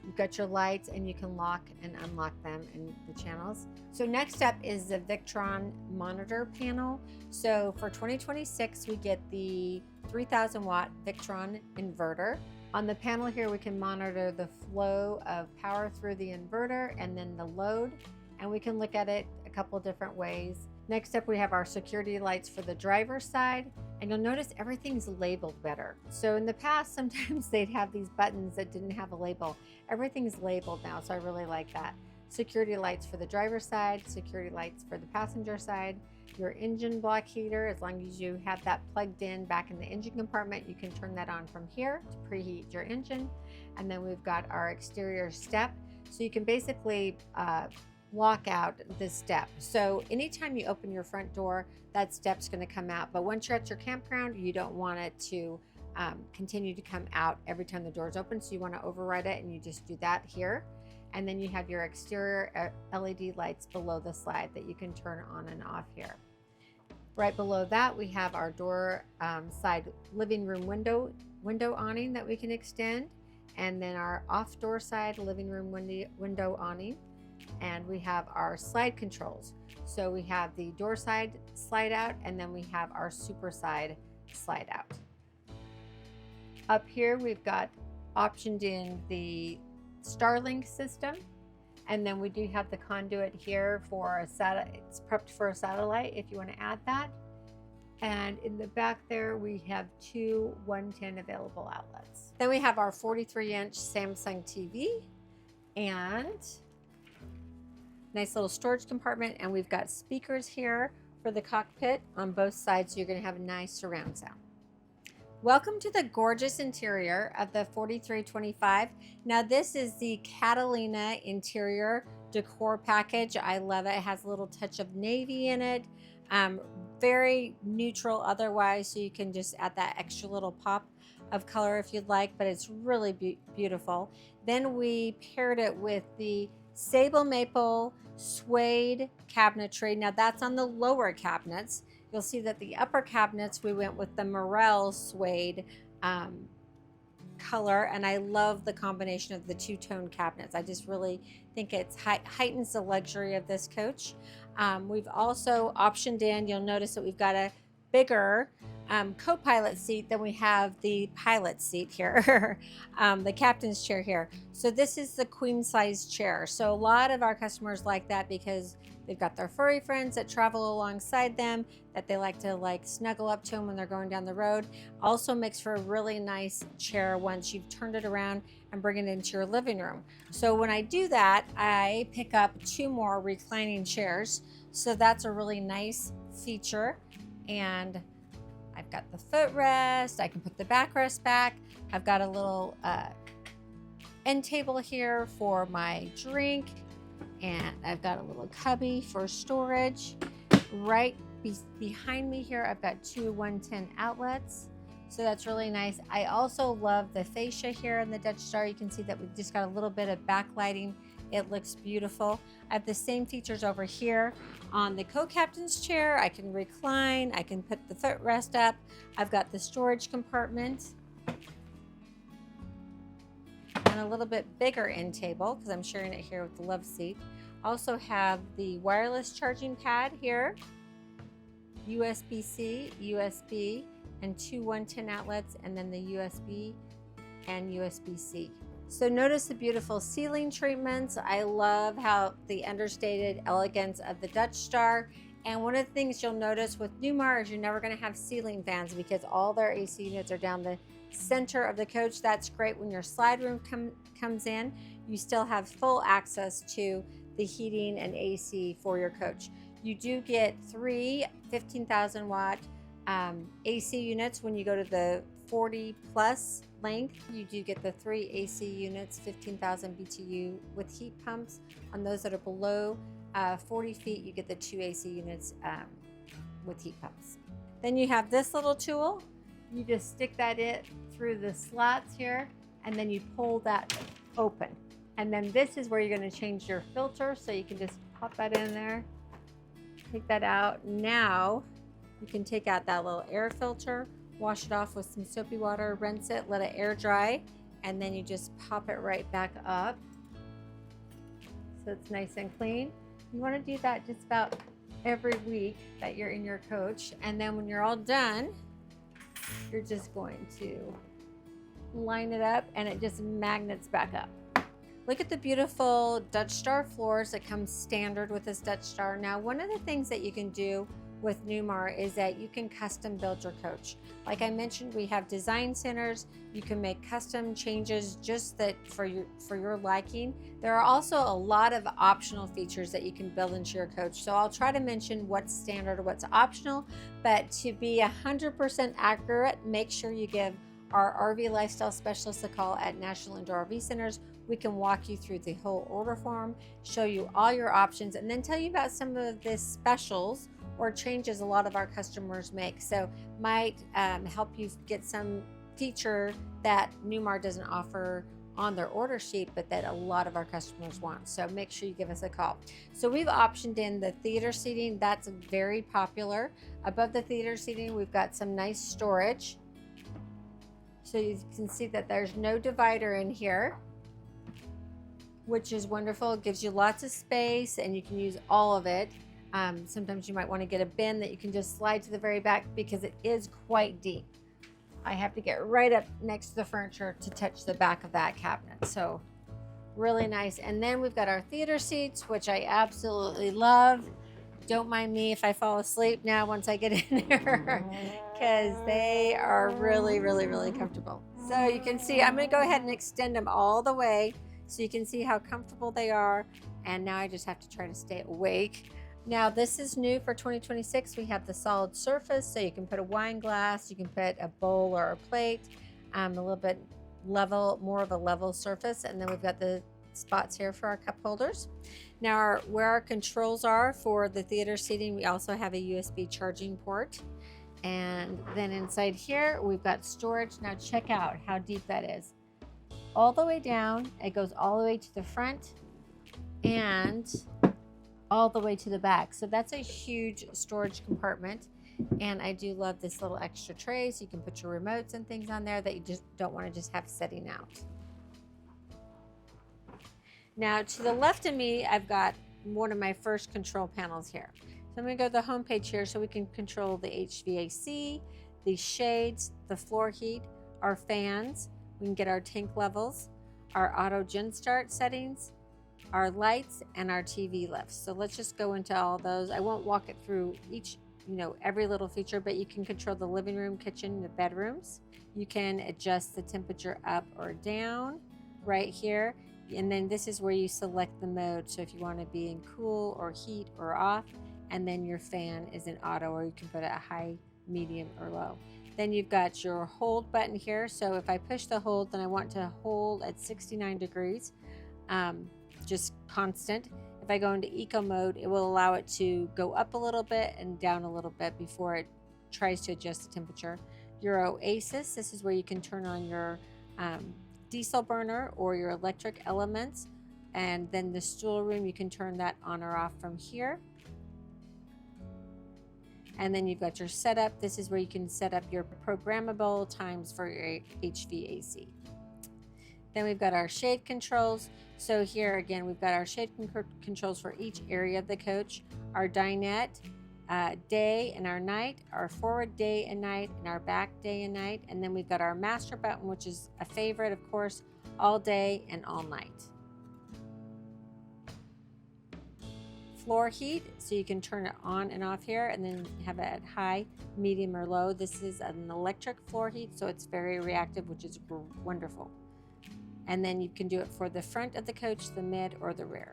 You've got your lights, and you can lock and unlock them in the channels. So next up is the Victron monitor panel. So for 2026, we get the 3,000 watt Victron inverter. On the panel here, we can monitor the flow of power through the inverter and then the load, and we can look at it a couple different ways. Next up, we have our security lights for the driver's side, and you'll notice everything's labeled better. So in the past, sometimes they'd have these buttons that didn't have a label. Everything's labeled now, so I really like that. Security lights for the driver's side, security lights for the passenger side. your engine block heater. As long as you have that plugged in back in the engine compartment, you can turn that on from here to preheat your engine. And then we've got our exterior step. So you can basically lock out this step. So anytime you open your front door, that step's going to come out. But once you're at your campground, you don't want it to continue to come out every time the door is open. So you want to override it, and you just do that here. And then you have your exterior LED lights below the slide that you can turn on and off here. Right below that, we have our door side living room window awning that we can extend. And then our off door side living room window awning. And we have our slide controls. So we have the door side slide out, and then we have our super side slide out. Up here, we've got optioned in the Starlink system. And then we do have the conduit here for a satellite. It's prepped for a satellite if you want to add that. And in the back there, we have two 110 available outlets. Then we have our 43-inch Samsung TV and nice little storage compartment. And we've got speakers here for the cockpit on both sides. So you're going to have a nice surround sound. Welcome to the gorgeous interior of the 4325. Now this is the Catalina interior decor package. I love it. It has a little touch of navy in it. Very neutral otherwise, so you can just add that extra little pop of color if you'd like, but it's really beautiful. Then we paired it with the sable maple suede cabinetry. Now that's on the lower cabinets. You'll see that the upper cabinets, we went with the Morell suede color, and I love the combination of the two-tone cabinets. I just really think it heightens the luxury of this coach. We've also optioned in, you'll notice that we've got a bigger co-pilot seat than we have the pilot seat here, the captain's chair here. So this is the queen size chair. So a lot of our customers like that because they've got their furry friends that travel alongside them, that they like to snuggle up to them when they're going down the road. Also makes for a really nice chair once you've turned it around and bring it into your living room. So when I do that, I pick up two more reclining chairs. So that's a really nice feature. And I've got the footrest, I can put the backrest back. I've got a little end table here for my drink. And I've got a little cubby for storage. Right behind me here, I've got two 110 outlets. So that's really nice. I also love the fascia here in the Dutch Star. You can see that we've just got a little bit of backlighting. It looks beautiful. I have the same features over here on the co-captain's chair. I can recline, I can put the footrest up. I've got the storage compartment and a little bit bigger end table because I'm sharing it here with the love seat. Also have the wireless charging pad here, USB-C, USB, and two 110 outlets, and then the USB and USB-C. So notice the beautiful ceiling treatments. I love how the understated elegance of the Dutch Star. And one of the things you'll notice with Newmar is you're never going to have ceiling fans because all their AC units are down the center of the coach. That's great when your slide room comes in. You still have full access to the heating and AC for your coach. You do get three 15,000 watt AC units when you go to the 40 plus length. You do get the three AC units, 15,000 BTU with heat pumps. On those that are below 40 feet, you get the two AC units with heat pumps. Then you have this little tool. You just stick that in through the slots here, and then you pull that open. And then this is where you're going to change your filter, so you can just pop that in there, take that out. Now you can take out that little air filter, wash it off with some soapy water, rinse it, let it air dry, and then you just pop it right back up so it's nice and clean. You want to do that just about every week that you're in your coach, and then when you're all done, you're just going to line it up and it just magnets back up. Look at the beautiful Dutch Star floors that come standard with this Dutch Star. Now, one of the things that you can do with Newmar is that you can custom build your coach. Like I mentioned, we have design centers. You can make custom changes just that for your liking. There are also a lot of optional features that you can build into your coach. So I'll try to mention what's standard or what's optional, but to be 100% accurate, make sure you give our RV lifestyle specialist a call at National Indoor RV Centers. We can walk you through the whole order form, show you all your options, and then tell you about some of the specials or changes a lot of our customers make. So might help you get some feature that Newmar doesn't offer on their order sheet, but that a lot of our customers want. So make sure you give us a call. So we've optioned in the theater seating. That's very popular. Above the theater seating, we've got some nice storage. So you can see that there's no divider in here, which is wonderful. It gives you lots of space and you can use all of it. Sometimes you might want to get a bin that you can just slide to the very back because it is quite deep. I have to get right up next to the furniture to touch the back of that cabinet. So really nice. And then we've got our theater seats, which I absolutely love. Don't mind me if I fall asleep now once I get in there because they are really, really, really comfortable. So you can see, I'm going to go ahead and extend them all the way so you can see how comfortable they are. And now I just have to try to stay awake. Now this is new for 2026. We have the solid surface, so you can put a wine glass, you can put a bowl or a plate, a little bit level, more of a level surface. And then we've got the spots here for our cup holders. Now where our controls are for the theater seating, we also have a USB charging port. And then inside here, we've got storage. Now check out how deep that is. All the way down, it goes all the way to the front and all the way to the back. So that's a huge storage compartment. And I do love this little extra tray, so you can put your remotes and things on there that you just don't want to just have sitting out. Now to the left of me, I've got one of my first control panels here. So I'm going to go to the home page here so we can control the HVAC, the shades, the floor heat, our fans. We can get our tank levels, our auto gen start settings, our lights, and our TV lifts. So let's just go into all those. I won't walk it through each, every little feature, but you can control the living room, kitchen, the bedrooms. You can adjust the temperature up or down right here. And then this is where you select the mode. So if you want to be in cool or heat or off, and then your fan is in auto, or you can put it at high, medium, or low. Then you've got your hold button here. So if I push the hold, then I want to hold at 69 degrees. Just constant. If I go into eco mode, it will allow it to go up a little bit and down a little bit before it tries to adjust the temperature. Your Oasis, this is where you can turn on your diesel burner or your electric elements. And then the stool room, you can turn that on or off from here. And then you've got your setup. This is where you can set up your programmable times for your HVAC. Then we've got our shade controls. So here again, we've got our shade controls for each area of the coach, our dinette, day and our night, our forward day and night, and our back day and night. And then we've got our master button, which is a favorite, of course, all day and all night. Floor heat, so you can turn it on and off here and then have it at high, medium, or low. This is an electric floor heat, so it's very reactive, which is wonderful. And then you can do it for the front of the coach, the mid, or the rear.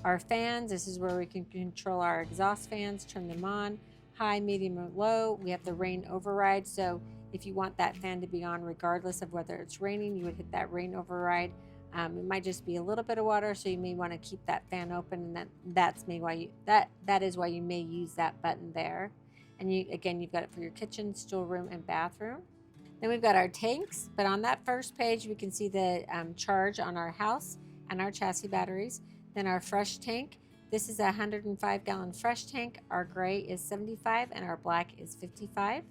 Our fans, this is where we can control our exhaust fans, turn them on, high, medium, or low. We have the rain override, so if you want that fan to be on regardless of whether it's raining, you would hit that rain override. It might just be a little bit of water, so you may want to keep that fan open, and that is why you may use that button there. And you've got it for your kitchen, storeroom, and bathroom. Then we've got our tanks, but on that first page, we can see the charge on our house and our chassis batteries. Then our fresh tank. This is a 105-gallon fresh tank. Our gray is 75 and our black is 55.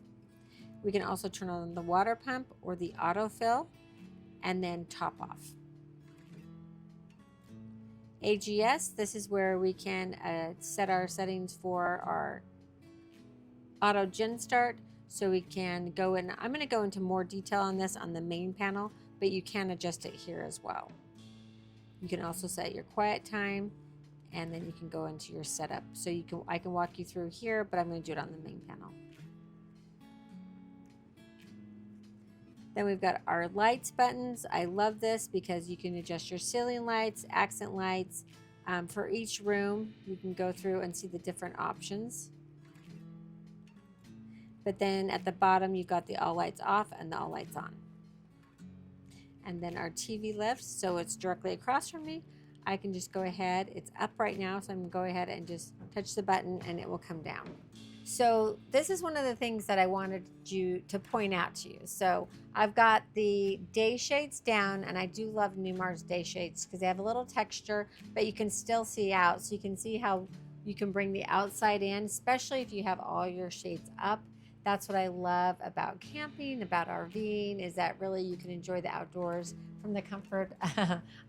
We can also turn on the water pump or the autofill and then top off. AGS, this is where we can set our settings for our auto gen start. So we can go in, I'm going to go into more detail on this on the main panel, but you can adjust it here as well. You can also set your quiet time and then you can go into your setup. So I can walk you through here, but I'm going to do it on the main panel. Then we've got our lights buttons. I love this because you can adjust your ceiling lights, accent lights. For each room, you can go through and see the different options. But then at the bottom, you've got the all lights off and the all lights on. And then our TV lift, so it's directly across from me. I can just go ahead, it's up right now, so I'm gonna go ahead and just touch the button and it will come down. So this is one of the things that I wanted you to point out to you. So I've got the day shades down, and I do love Newmar's day shades because they have a little texture, but you can still see out. So you can see how you can bring the outside in, especially if you have all your shades up. That's what I love about camping, about RVing, is that really you can enjoy the outdoors from the comfort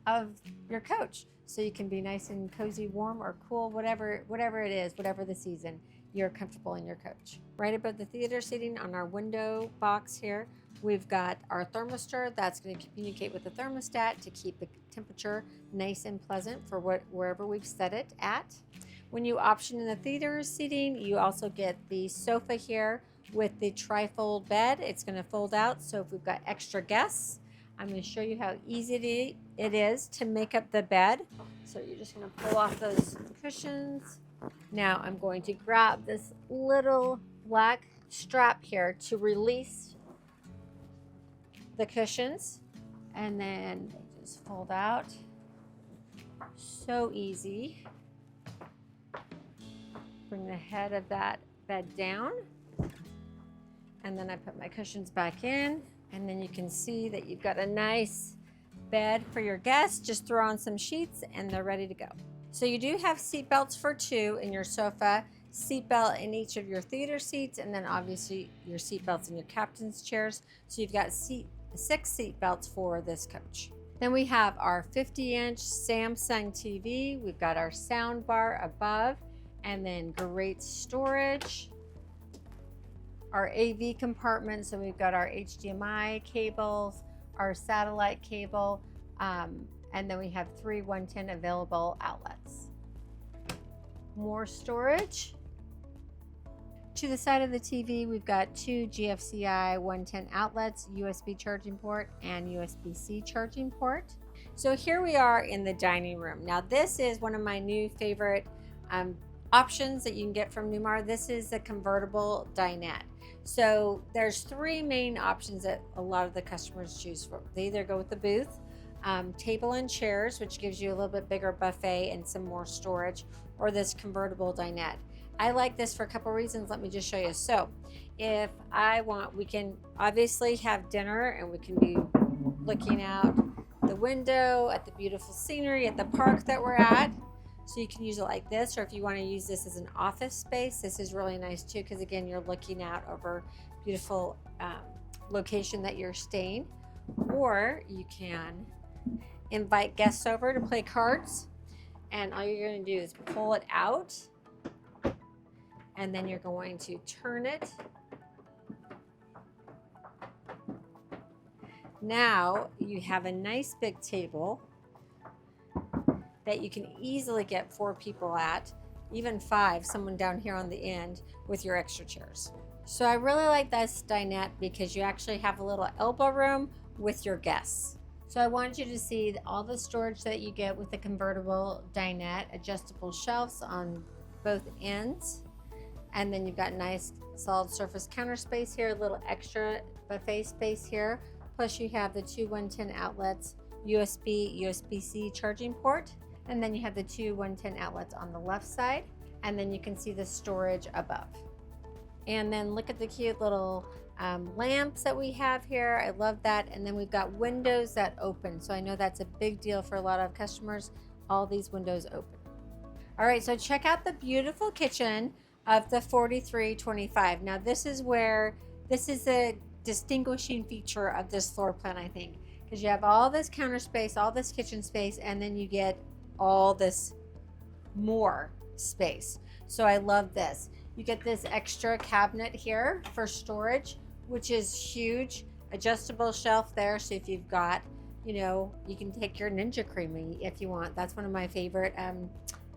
of your coach. So you can be nice and cozy, warm or cool, whatever it is, whatever the season, you're comfortable in your coach. Right above the theater seating on our window box here, we've got our thermistor that's going to communicate with the thermostat to keep the temperature nice and pleasant for wherever we've set it at. When you option in the theater seating, you also get the sofa here with the tri-fold bed. It's going to fold out, so if we've got extra guests, I'm going to show you how easy it is to make up the bed. So you're just going to pull off those cushions. Now I'm going to grab this little black strap here to release the cushions, and then they just fold out. So easy. Bring the head of that bed down, and then I put my cushions back in, and then you can see that you've got a nice bed for your guests. Just throw on some sheets and they're ready to go. So you do have seat belts for 2 in your sofa, seat belt in each of your theater seats, and then obviously your seat belts in your captain's chairs. So you've got 6 seat belts for this coach. Then we have our 50-inch Samsung TV. We've got our sound bar above, and then great storage. Our AV compartment, so we've got our HDMI cables, our satellite cable, and then we have 3 110 available outlets. More storage. To the side of the TV, we've got 2 GFCI 110 outlets, USB charging port, and USB-C charging port. So here we are in the dining room. Now this is one of my new favorite options that you can get from Newmar. This is the convertible dinette. So there's 3 main options that a lot of the customers choose for. They either go with the booth, table and chairs, which gives you a little bit bigger buffet and some more storage, or this convertible dinette. I like this for a couple reasons. Let me just show you. So if I want, we can obviously have dinner and we can be looking out the window at the beautiful scenery at the park that we're at. So you can use it like this, or if you want to use this as an office space, this is really nice too, because again, you're looking out over beautiful location that you're staying. Or you can invite guests over to play cards, and all you're going to do is pull it out, and then you're going to turn it. Now you have a nice big table that you can easily get 4 people at, even 5, someone down here on the end with your extra chairs. So I really like this dinette because you actually have a little elbow room with your guests. So I wanted you to see all the storage that you get with the convertible dinette, adjustable shelves on both ends, and then you've got nice solid surface counter space here, a little extra buffet space here, plus you have the 2 110 outlets, USB, USB-C charging port, and then you have the 2 110 outlets on the left side, and then you can see the storage above. And then look at the cute little lamps that we have here. I love that. And then we've got windows that open. So I know that's a big deal for a lot of customers, all these windows open. All right, so check out the beautiful kitchen of the 4325. Now this is the distinguishing feature of this floor plan, I think, because you have all this counter space, all this kitchen space, and then you get all this more space. So I love this. You get this extra cabinet here for storage, which is huge. Adjustable shelf there, so if you've got, you can take your Ninja Creamy if you want. That's one of my favorite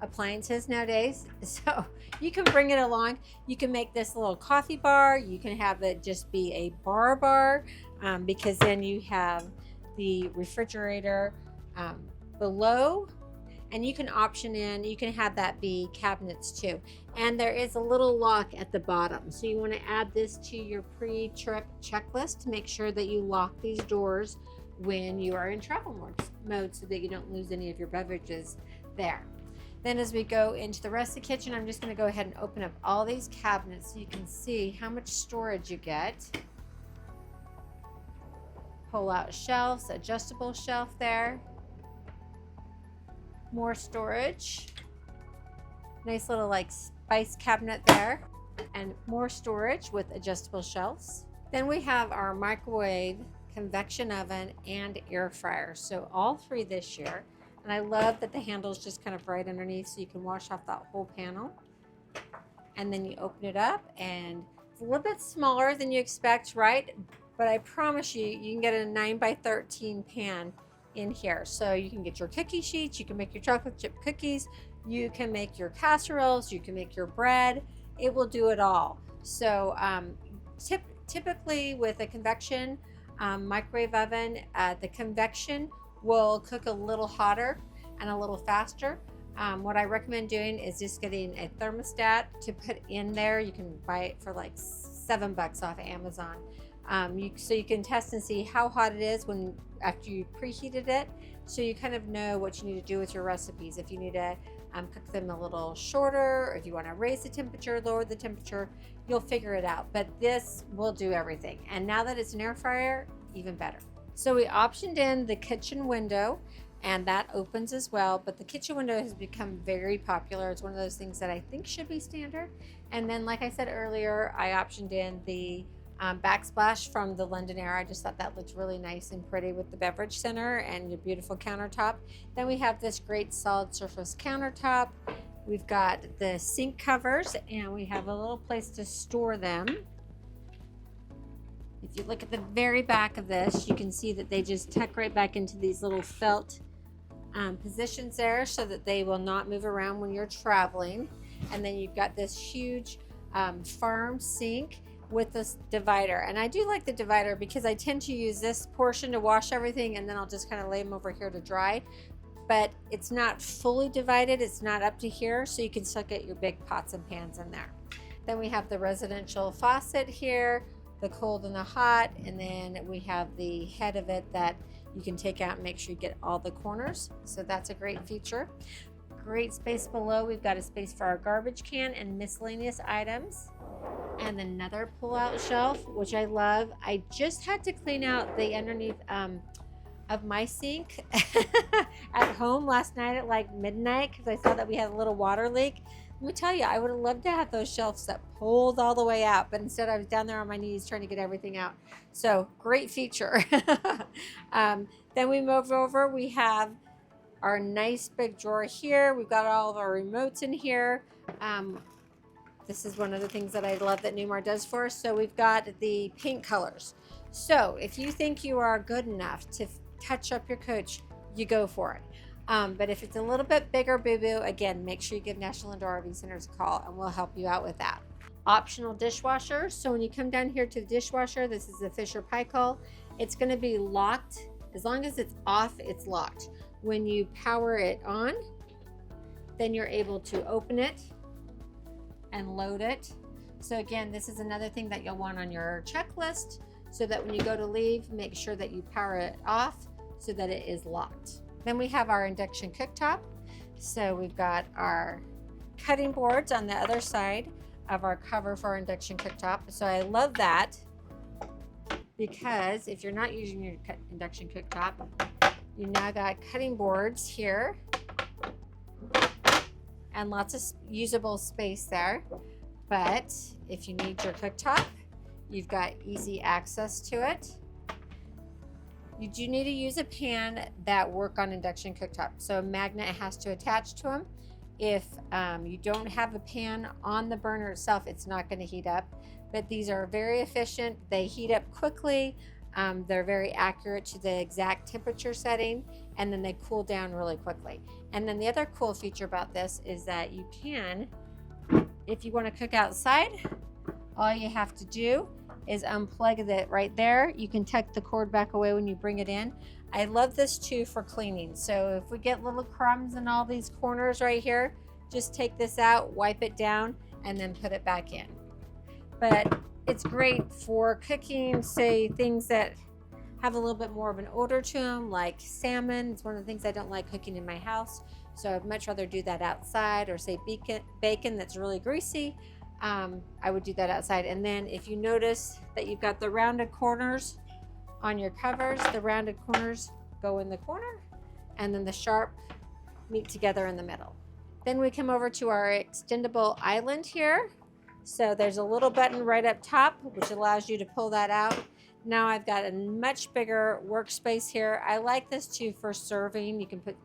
appliances nowadays. So you can bring it along. You can make this little coffee bar. You can have it just be a bar, because then you have the refrigerator below, and you can option in, you can have that be cabinets too. And there is a little lock at the bottom. So you want to add this to your pre-trip checklist to make sure that you lock these doors when you are in travel mode so that you don't lose any of your beverages there. Then as we go into the rest of the kitchen, I'm just going to go ahead and open up all these cabinets so you can see how much storage you get. Pull out shelves, adjustable shelf there. More storage. Nice little like spice cabinet there. And more storage with adjustable shelves. Then we have our microwave, convection oven, and air fryer. So all three this year. And I love that the handle is just kind of right underneath so you can wash off that whole panel. And then you open it up and it's a little bit smaller than you expect, right? But I promise you, you can get a 9x13 pan in here. So you can get your cookie sheets, you can make your chocolate chip cookies, you can make your casseroles, you can make your bread. It will do it all. So typically with a convection microwave oven, the convection will cook a little hotter and a little faster. What I recommend doing is just getting a thermostat to put in there. You can buy it for like $7 off Amazon. So you can test and see how hot it is after you preheated it, so you kind of know what you need to do with your recipes. If you need to cook them a little shorter, or if you want to raise the temperature, lower the temperature, you'll figure it out. But this will do everything. And now that it's an air fryer, even better. So we optioned in the kitchen window, and that opens as well. But the kitchen window has become very popular. It's one of those things that I think should be standard. And then, like I said earlier, I optioned in the backsplash from the London Air. I just thought that looked really nice and pretty with the beverage center and your beautiful countertop. Then we have this great solid surface countertop. We've got the sink covers, and we have a little place to store them. If you look at the very back of this, you can see that they just tuck right back into these little felt positions there so that they will not move around when you're traveling. And then you've got this huge farm sink with this divider. And I do like the divider because I tend to use this portion to wash everything, and then I'll just kind of lay them over here to dry. But it's not fully divided, it's not up to here, so you can still get your big pots and pans in there. Then we have the residential faucet here, the cold and the hot, and then we have the head of it that you can take out and make sure you get all the corners. So that's a great feature. Great space below. We've got a space for our garbage can and miscellaneous items. And another pull-out shelf, which I love. I just had to clean out the underneath of my sink at home last night at like midnight because I saw that we had a little water leak. Let me tell you, I would have loved to have those shelves that pulled all the way out, but instead I was down there on my knees trying to get everything out. So great feature. Then we move over, we have our nice big drawer here. We've got all of our remotes in here. This is one of the things that I love that Newmar does for us. So we've got the paint colors. So if you think you are good enough to touch up your coach, you go for it. But if it's a little bit bigger boo-boo, again, make sure you give National Indoor RV Centers a call and we'll help you out with that. Optional dishwasher. So when you come down here to the dishwasher, this is the Fisher Paykel. It's going to be locked. As long as it's off, it's locked. When you power it on, then you're able to open it and load it. So again, this is another thing that you'll want on your checklist so that when you go to leave, make sure that you power it off so that it is locked. Then we have our induction cooktop. So we've got our cutting boards on the other side of our cover for our induction cooktop. So I love that because if you're not using your induction cooktop, you now got cutting boards here and lots of usable space there. But if you need your cooktop, you've got easy access to it. You do need to use a pan that work on induction cooktop. So a magnet has to attach to them. If you don't have a pan on the burner itself, it's not going to heat up. But these are very efficient. They heat up quickly. They're very accurate to the exact temperature setting, and then they cool down really quickly. And then the other cool feature about this is that you can, if you want to cook outside, all you have to do is unplug it right there. You can tuck the cord back away when you bring it in. I love this too for cleaning. So if we get little crumbs in all these corners right here, just take this out, wipe it down, and then put it back in. But it's great for cooking, say, things that have a little bit more of an odor to them, like salmon. It's one of the things I don't like cooking in my house. So I'd much rather do that outside, or say bacon that's really greasy. I would do that outside. And then if you notice that you've got the rounded corners on your covers, the rounded corners go in the corner, and then the sharp meet together in the middle. Then we come over to our extendable island here. So there's a little button right up top, which allows you to pull that out. Now I've got a much bigger workspace here. I like this too for serving. You can put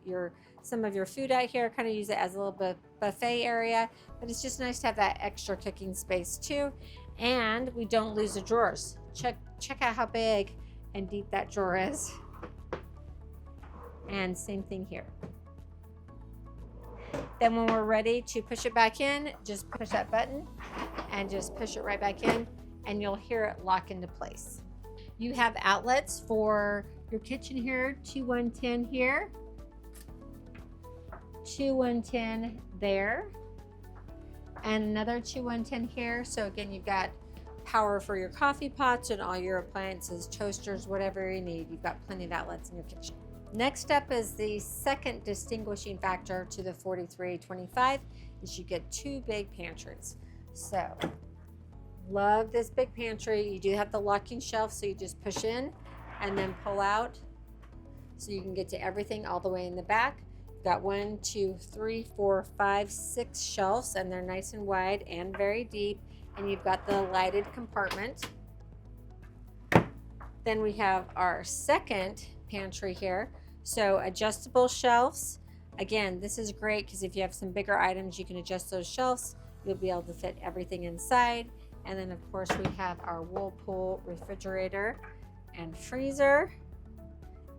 some of your food out here, kind of use it as a little bit buffet area, but it's just nice to have that extra cooking space too. And we don't lose the drawers. Check out how big and deep that drawer is. And same thing here. Then when we're ready to push it back in, just push that button and just push it right back in, and you'll hear it lock into place. You have outlets for your kitchen here, 2110 here, 2110 there, and another 2110 here. So again, you've got power for your coffee pots and all your appliances, toasters, whatever you need. You've got plenty of outlets in your kitchen. Next up is the second distinguishing factor to the 4325 is you get two big pantries. So love this big pantry. You do have the locking shelf, so you just push in and then pull out, so you can get to everything all the way in the back. You've got 1, 2, 3, 4, 5, 6 shelves, and they're nice and wide and very deep. And you've got the lighted compartment. Then we have our second pantry here. So adjustable shelves. Again, this is great because if you have some bigger items, you can adjust those shelves. You'll be able to fit everything inside. And then of course we have our Whirlpool refrigerator and freezer.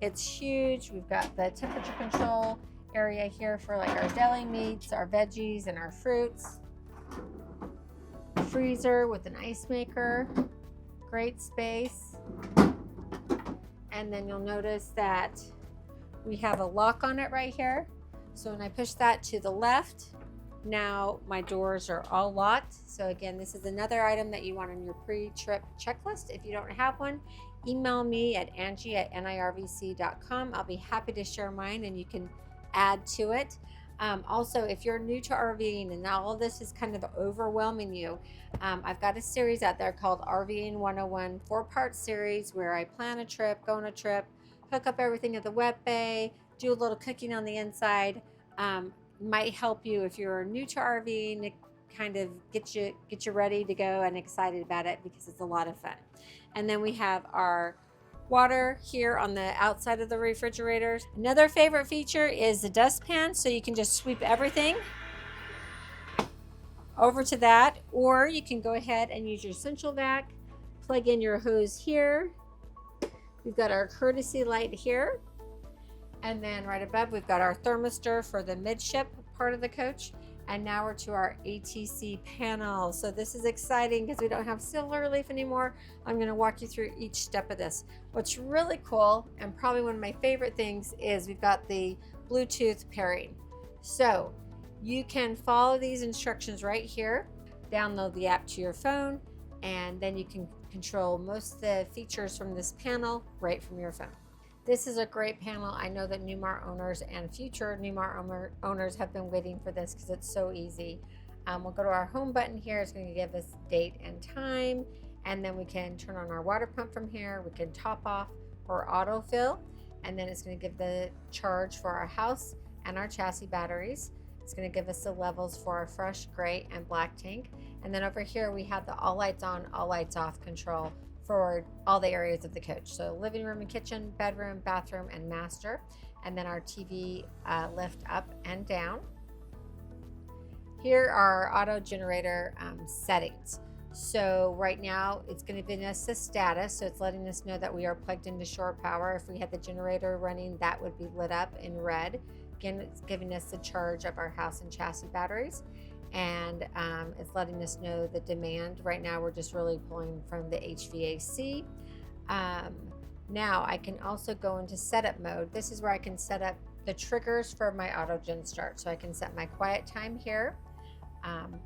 It's huge. We've got the temperature control area here for like our deli meats, our veggies, and our fruits. Freezer with an ice maker. Great space. And then you'll notice that we have a lock on it right here. So when I push that to the left, now my doors are all locked. So again, this is another item that you want on your pre-trip checklist. If you don't have one, email me at Angie@NIRVC.com. I'll be happy to share mine and you can add to it. Also, if you're new to RVing and all of this is kind of overwhelming you, I've got a series out there called RVing 101, 4-part series where I plan a trip, go on a trip, hook up everything at the wet bay, do a little cooking on the inside. Might help you if you're new to RVing, it kind of get you ready to go and excited about it because it's a lot of fun. And then we have our water here on the outside of the refrigerators. Another favorite feature is the dustpan, so you can just sweep everything over to that, or you can go ahead and use your central vac, plug in your hose here. We've got our courtesy light here, and then right above we've got our thermistor for the midship part of the coach. And now we're to our ATC panel. So this is exciting because we don't have silver leaf anymore. I'm going to walk you through each step of this. What's really cool, and probably one of my favorite things, is we've got the Bluetooth pairing. So you can follow these instructions right here, download the app to your phone, and then you can control most of the features from this panel right from your phone. This is a great panel. I know that Newmar owners and future Newmar owners have been waiting for this because it's so easy. We'll go to our home button here. It's going to give us date and time, and then we can turn on our water pump from here. We can top off or autofill, and then it's going to give the charge for our house and our chassis batteries. It's going to give us the levels for our fresh, gray, and black tank. And then over here we have the all lights on, all lights off control for all the areas of the coach. So living room and kitchen, bedroom, bathroom, and master. And then our TV lift up and down. Here are our auto generator settings. So right now it's going to give us the status. So it's letting us know that we are plugged into shore power. If we had the generator running, that would be lit up in red. Again, it's giving us the charge of our house and chassis batteries. And it's letting us know the demand. Right now we're just really pulling from the HVAC. Now I can also go into setup mode. This is where I can set up the triggers for my auto gen start. So I can set my quiet time here.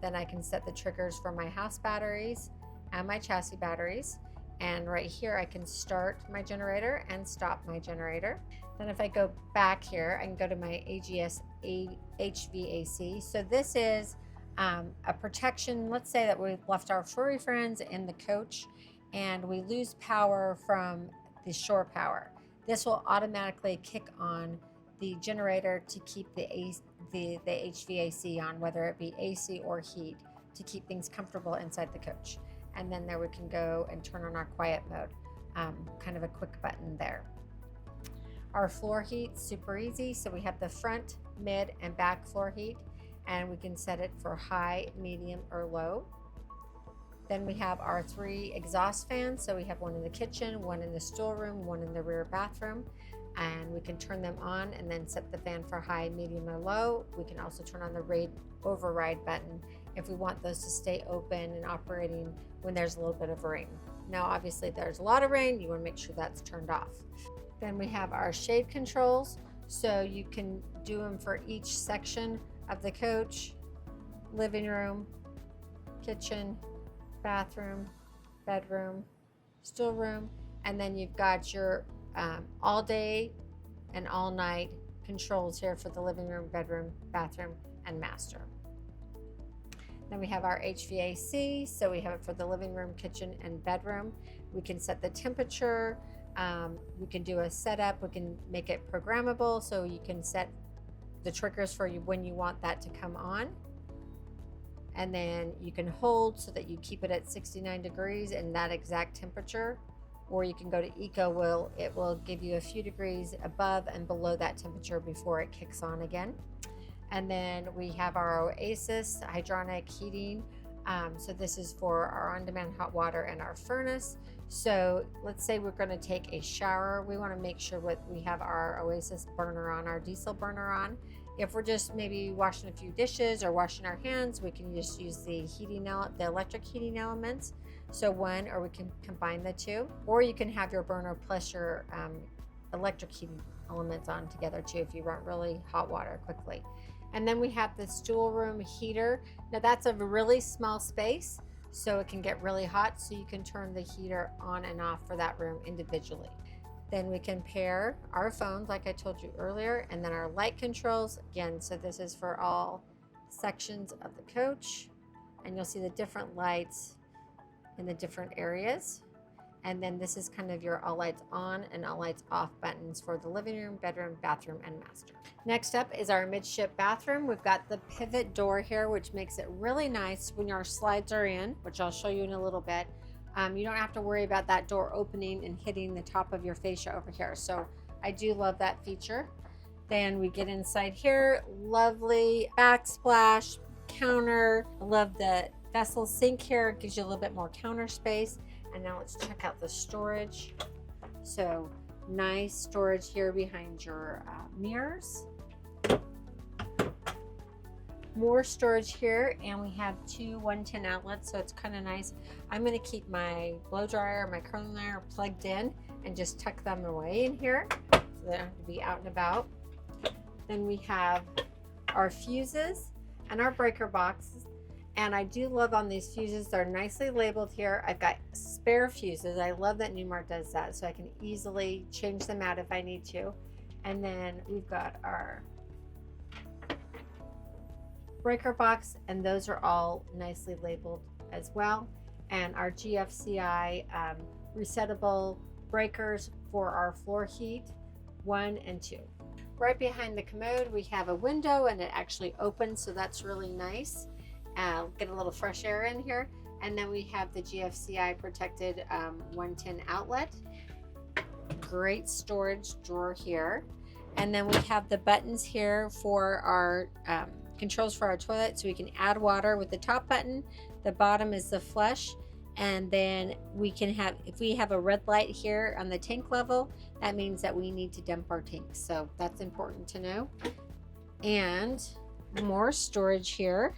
Then I can set the triggers for my house batteries and my chassis batteries. And right here, I can start my generator and stop my generator. Then if I go back here, I can go to my AGS HVAC. So this is a protection. Let's say that we've left our furry friends in the coach and we lose power from the shore power. This will automatically kick on the generator to keep the HVAC on, whether it be AC or heat, to keep things comfortable inside the coach. And then there we can go and turn on our quiet mode. Kind of a quick button there. Our floor heat, super easy. So we have the front, mid, and back floor heat, and we can set it for high, medium, or low. Then we have our 3 exhaust fans. So we have one in the kitchen, one in the storeroom, one in the rear bathroom. And we can turn them on and then set the fan for high, medium, or low. We can also turn on the override button if we want those to stay open and operating when there's a little bit of rain. Now, obviously, there's a lot of rain. You want to make sure that's turned off. Then we have our shade controls. So you can do them for each section of the coach: living room, kitchen, bathroom, bedroom, storeroom, and then you've got your all day and all night controls here for the living room, bedroom, bathroom, and master. Then we have our HVAC. So we have it for the living room, kitchen, and bedroom. We can set the temperature. We can do a setup. We can make it programmable. So you can set the triggers for you when you want that to come on. And then you can hold so that you keep it at 69 degrees and that exact temperature. Or you can go to Eco. It will give you a few degrees above and below that temperature before it kicks on again. And then we have our Oasis hydronic heating. So this is for our on-demand hot water and our furnace. So let's say we're going to take a shower. We want to make sure we have our Oasis burner on, our diesel burner on. If we're just maybe washing a few dishes or washing our hands, we can just use the electric heating elements. So one, or we can combine the two, or you can have your burner plus your electric heating elements on together too if you want really hot water quickly. And then we have the stool room heater. Now that's a really small space, so it can get really hot, so you can turn the heater on and off for that room individually. Then we can pair our phones like I told you earlier, and then our light controls. Again, so this is for all sections of the coach, and you'll see the different lights in the different areas. And then this is kind of your all lights on and all lights off buttons for the living room, bedroom, bathroom, and master. Next up is our midship bathroom. We've got the pivot door here, which makes it really nice when our slides are in, which I'll show you in a little bit. You don't have to worry about that door opening and hitting the top of your fascia over here. So I do love that feature. Then we get inside here, lovely backsplash counter. I love the vessel sink here. It gives you a little bit more counter space. And now let's check out the storage. So nice storage here behind your mirrors. More storage here, and we have 2 110 outlets, so it's kind of nice. I'm going to keep my blow dryer, my curling iron plugged in and just tuck them away in here so they don't have to be out and about. Then we have our fuses and our breaker boxes. And I do love on these fuses, they're nicely labeled here. I've got spare fuses. I love that Newmar does that, so I can easily change them out if I need to. And then we've got our breaker box, and those are all nicely labeled as well. And our GFCI resettable breakers for our floor heat 1 and 2. Right behind the commode, we have a window, and it actually opens, so that's really nice. Get a little fresh air in here. And then we have the GFCI protected 110 outlet. Great storage drawer here. And then we have the buttons here for our controls for our toilet, so we can add water with the top button. The bottom is the flush, And then we can have, if we have a red light here on the tank level, that means that we need to dump our tanks. So that's important to know. And more storage here.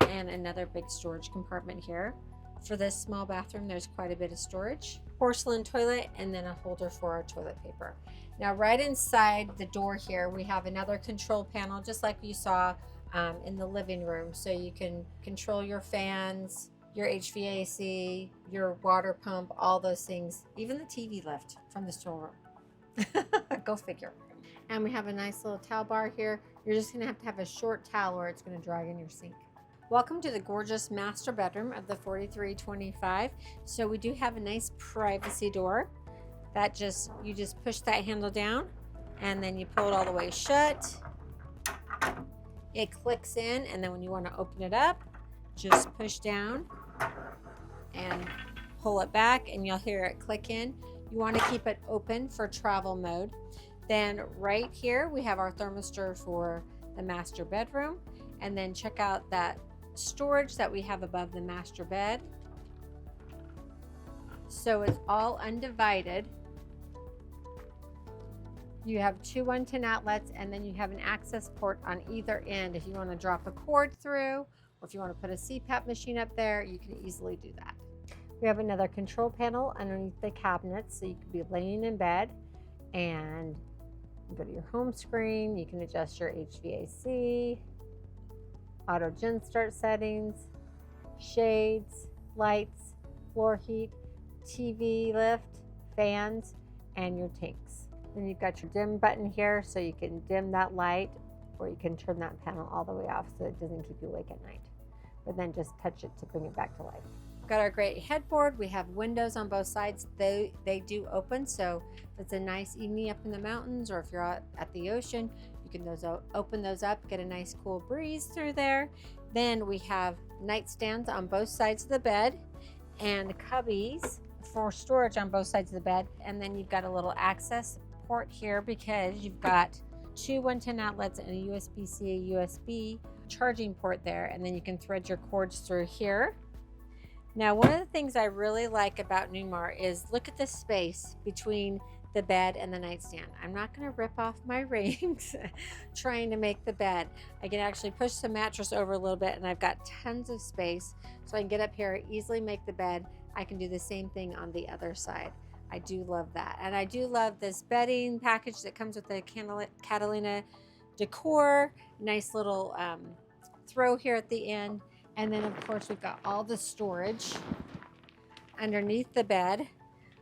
And another big storage compartment here. For this small bathroom, there's quite a bit of storage. Porcelain toilet, and then a holder for our toilet paper. Now, right inside the door here, we have another control panel, just like you saw in the living room. So you can control your fans, your HVAC, your water pump, all those things, even the TV lift from the storeroom. Go figure. And we have a nice little towel bar here. You're just gonna have to have a short towel or it's gonna dry in your sink. Welcome to the gorgeous master bedroom of the 4325. So we do have a nice privacy door that you just push that handle down and then you pull it all the way shut. It clicks in, and then when you want to open it up, just push down and pull it back and you'll hear it click in. You want to keep it open for travel mode. Then right here we have our thermistor for the master bedroom, and then check out that storage that we have above the master bed. So it's all undivided. You have 2 110 outlets, and then you have an access port on either end. If you want to drop a cord through, or if you want to put a CPAP machine up there, you can easily do that. We have another control panel underneath the cabinets, so you could be laying in bed and go to your home screen. You can adjust your HVAC, auto gen start settings, shades, lights, floor heat, TV lift, fans, and your tanks. Then you've got your dim button here, so you can dim that light, or you can turn that panel all the way off so it doesn't keep you awake at night. But then just touch it to bring it back to life. We've got our great headboard. We have windows on both sides. They do open, so if it's a nice evening up in the mountains, or if you're out at the ocean, you can open those up, get a nice cool breeze through there. Then we have nightstands on both sides of the bed and cubbies for storage on both sides of the bed. And then you've got a little access port here because you've got 2 110 outlets and a USB-C, USB charging port there, and then you can thread your cords through here. Now, one of the things I really like about Newmar is look at the space between the bed and the nightstand. I'm not going to rip off my rings trying to make the bed. I can actually push the mattress over a little bit, and I've got tons of space, so I can get up here, easily make the bed. I can do the same thing on the other side. I do love that. And I do love this bedding package that comes with the Catalina decor. Nice little throw here at the end. And then, of course, we've got all the storage underneath the bed,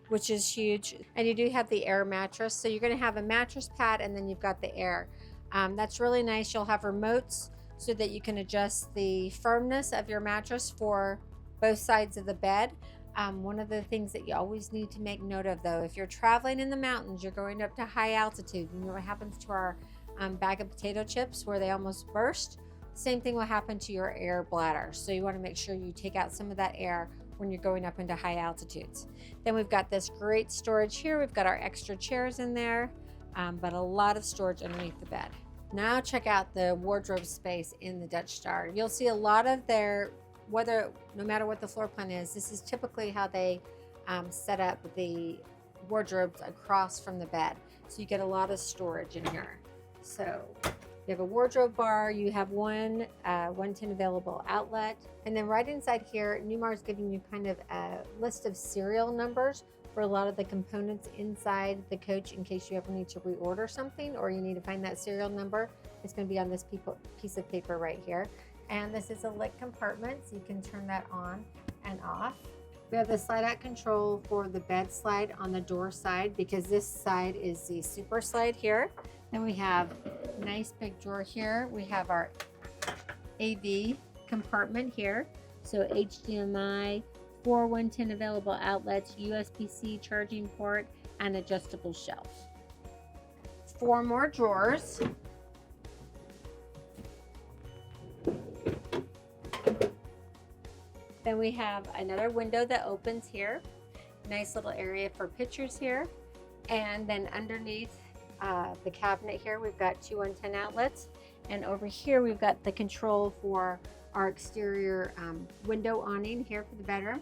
which is huge. And you do have the air mattress. So you're going to have a mattress pad, and then you've got the air. That's really nice. You'll have remotes so that you can adjust the firmness of your mattress for both sides of the bed. One of the things that you always need to make note of, though, if you're traveling in the mountains, you're going up to high altitude. You know what happens to our bag of potato chips where they almost burst? Same thing will happen to your air bladder. So you want to make sure you take out some of that air when you're going up into high altitudes. Then we've got this great storage here. We've got our extra chairs in there, but a lot of storage underneath the bed. Now check out the wardrobe space in the Dutch Star. You'll see a lot of their, no matter what the floor plan is, this is typically how they set up the wardrobes across from the bed. So you get a lot of storage in here. So you have a wardrobe bar, you have one 110 available outlet, and then right inside here, Newmar is giving you kind of a list of serial numbers for a lot of the components inside the coach in case you ever need to reorder something or you need to find that serial number. It's going to be on this piece of paper right here. And this is a lit compartment, so you can turn that on and off. We have the slide out control for the bed slide on the door side because this side is the super slide here. Then we have a nice big drawer here. We have our AV compartment here. So HDMI, 4 110 available outlets, USB-C charging port, and adjustable shelf. 4 more drawers. Then we have another window that opens here. Nice little area for pictures here. And then underneath the cabinet here, we've got 2 110 outlets. And over here, we've got the control for our exterior window awning here for the bedroom.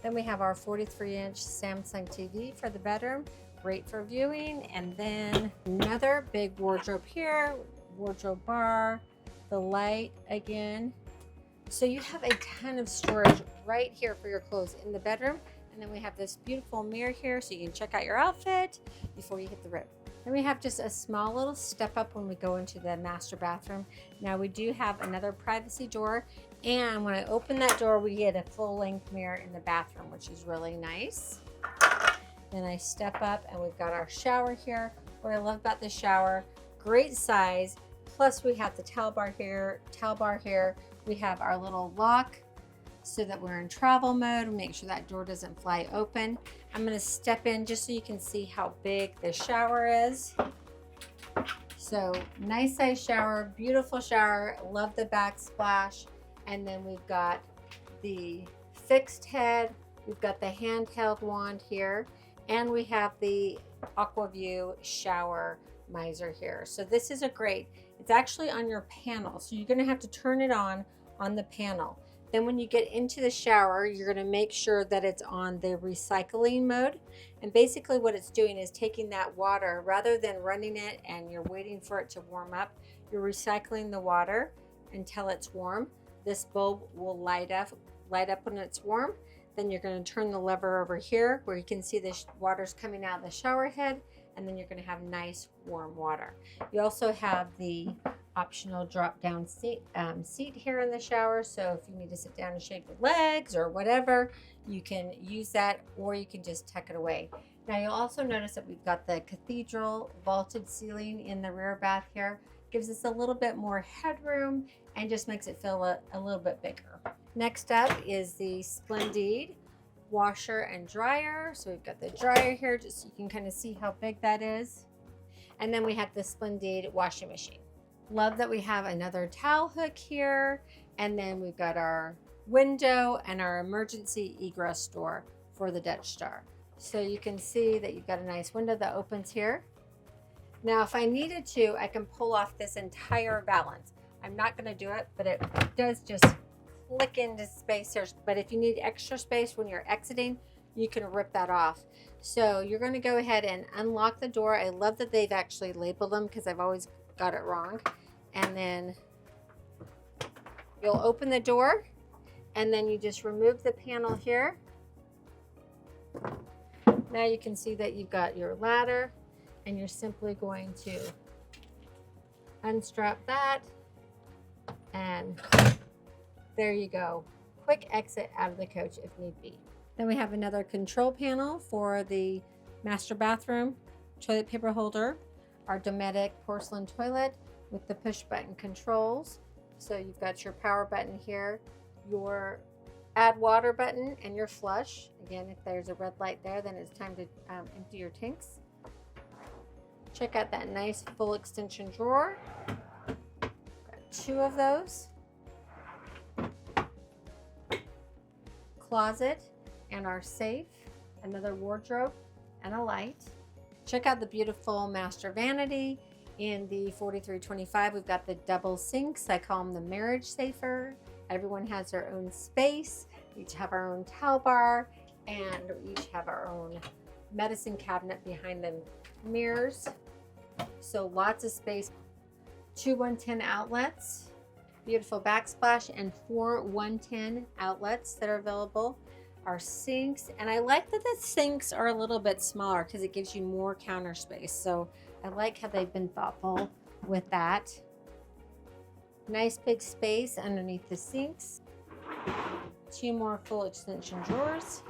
Then we have our 43-inch Samsung TV for the bedroom, great for viewing. And then another big wardrobe here, wardrobe bar, the light again. So you have a ton of storage right here for your clothes in the bedroom. And then we have this beautiful mirror here so you can check out your outfit before you hit the road. Then we have just a small little step up when we go into the master bathroom. Now we do have another privacy door, and when I open that door, we get a full-length mirror in the bathroom, which is really nice. Then I step up and we've got our shower here. What I love about the shower, great size, plus we have the towel bar here. We have our little lock so that we're in travel mode. Make sure that door doesn't fly open. I'm going to step in just so you can see how big the shower is. So nice size shower, beautiful shower. Love the backsplash. And then we've got the fixed head. We've got the handheld wand here, and we have the AquaView shower miser here. So this is a great, it's actually on your panel. So you're going to have to turn it on the panel. Then when you get into the shower, you're going to make sure that it's on the recycling mode. And basically what it's doing is taking that water, rather than running it and you're waiting for it to warm up, you're recycling the water until it's warm. This bulb will light up when it's warm. Then you're going to turn the lever over here where you can see the water's coming out of the shower head, and then you're going to have nice warm water. You also have the optional drop down seat here in the shower, so if you need to sit down and shake your legs or whatever, you can use that, or you can just tuck it away. Now you'll also notice that we've got the cathedral vaulted ceiling in the rear bath here. Gives us a little bit more headroom and just makes it feel a little bit bigger. Next up is the Splendide washer and dryer. So we've got the dryer here just so you can kind of see how big that is. And then we have the Splendide washing machine. Love that we have another towel hook here. And then we've got our window and our emergency egress door for the Dutch Star. So you can see that you've got a nice window that opens here. Now, if I needed to, I can pull off this entire valance. I'm not going to do it, but it does just click into space here. But if you need extra space when you're exiting, you can rip that off. So you're going to go ahead and unlock the door. I love that they've actually labeled them because I've always got it wrong. And then you'll open the door, and then you just remove the panel here. Now you can see that you've got your ladder, and you're simply going to unstrap that, and there you go. Quick exit out of the coach if need be. Then we have another control panel for the master bathroom, toilet paper holder, our Dometic porcelain toilet with the push button controls. So you've got your power button here, your add water button, and your flush. Again, if there's a red light there, then it's time to empty your tanks. Check out that nice full extension drawer. Got 2 of those. Closet and our safe, another wardrobe and a light. Check out the beautiful master vanity in the 4325. We've got the double sinks. I call them the marriage safer. Everyone has their own space. We each have our own towel bar, and we each have our own medicine cabinet behind the mirrors. So lots of space. 2 110 outlets, beautiful backsplash, and 4 110 outlets that are available. Our sinks, and I like that the sinks are a little bit smaller because it gives you more counter space. So I like how they've been thoughtful with that. Nice big space underneath the sinks. 2 more full extension drawers.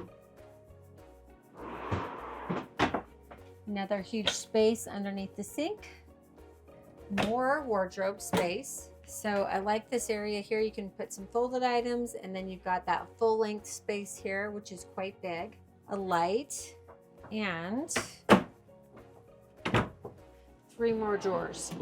Another huge space underneath the sink. More wardrobe space. So I like this area here. You can put some folded items, and then you've got that full length space here, which is quite big. A light, and 3 more drawers.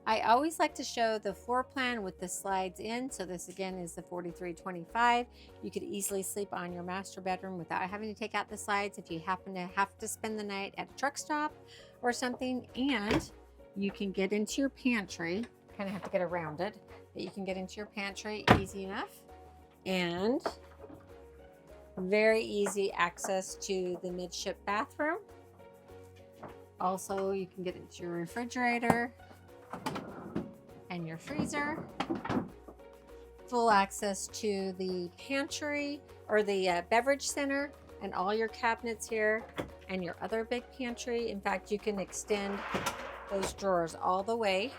I always like to show the floor plan with the slides in. So this again is the 4325. You could easily sleep on your master bedroom without having to take out the slides if you happen to have to spend the night at a truck stop or something. And you can get into your pantry. Kind of have to get around it, but you can get into your pantry easy enough. And very easy access to the midship bathroom. Also, you can get into your refrigerator and your freezer. Full access to the pantry or the beverage center and all your cabinets here and your other big pantry. In fact, you can extend those drawers all the way.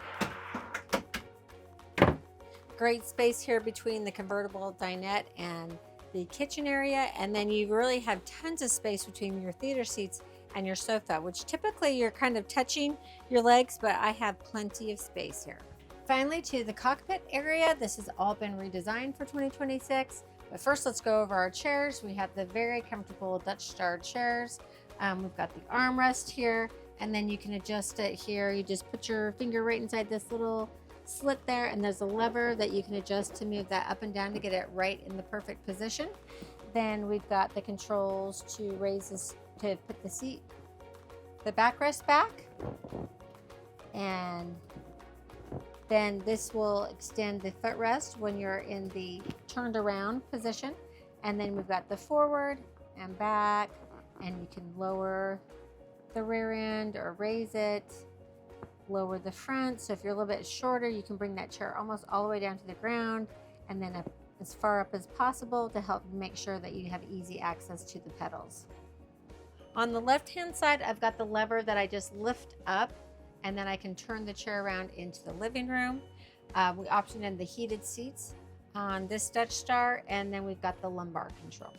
Great space here between the convertible dinette and the kitchen area, and then you really have tons of space between your theater seats and your sofa, which typically you're kind of touching your legs, but I have plenty of space here. Finally, to the cockpit area. This has all been redesigned for 2026. But first, let's go over our chairs. We have the very comfortable Dutch Star chairs. We've got the armrest here, and then you can adjust it here. You just put your finger right inside this little slit there, and there's a lever that you can adjust to move that up and down to get it right in the perfect position. Then we've got the controls to raise this, to put the backrest back, and then this will extend the footrest when you're in the turned around position. And then we've got the forward and back, and you can lower the rear end or raise it, lower the front. So if you're a little bit shorter, you can bring that chair almost all the way down to the ground and then up, as far up as possible, to help make sure that you have easy access to the pedals. On the left hand side, I've got the lever that I just lift up, and then I can turn the chair around into the living room. We optioned in the heated seats on this Dutch Star, and then we've got the lumbar control.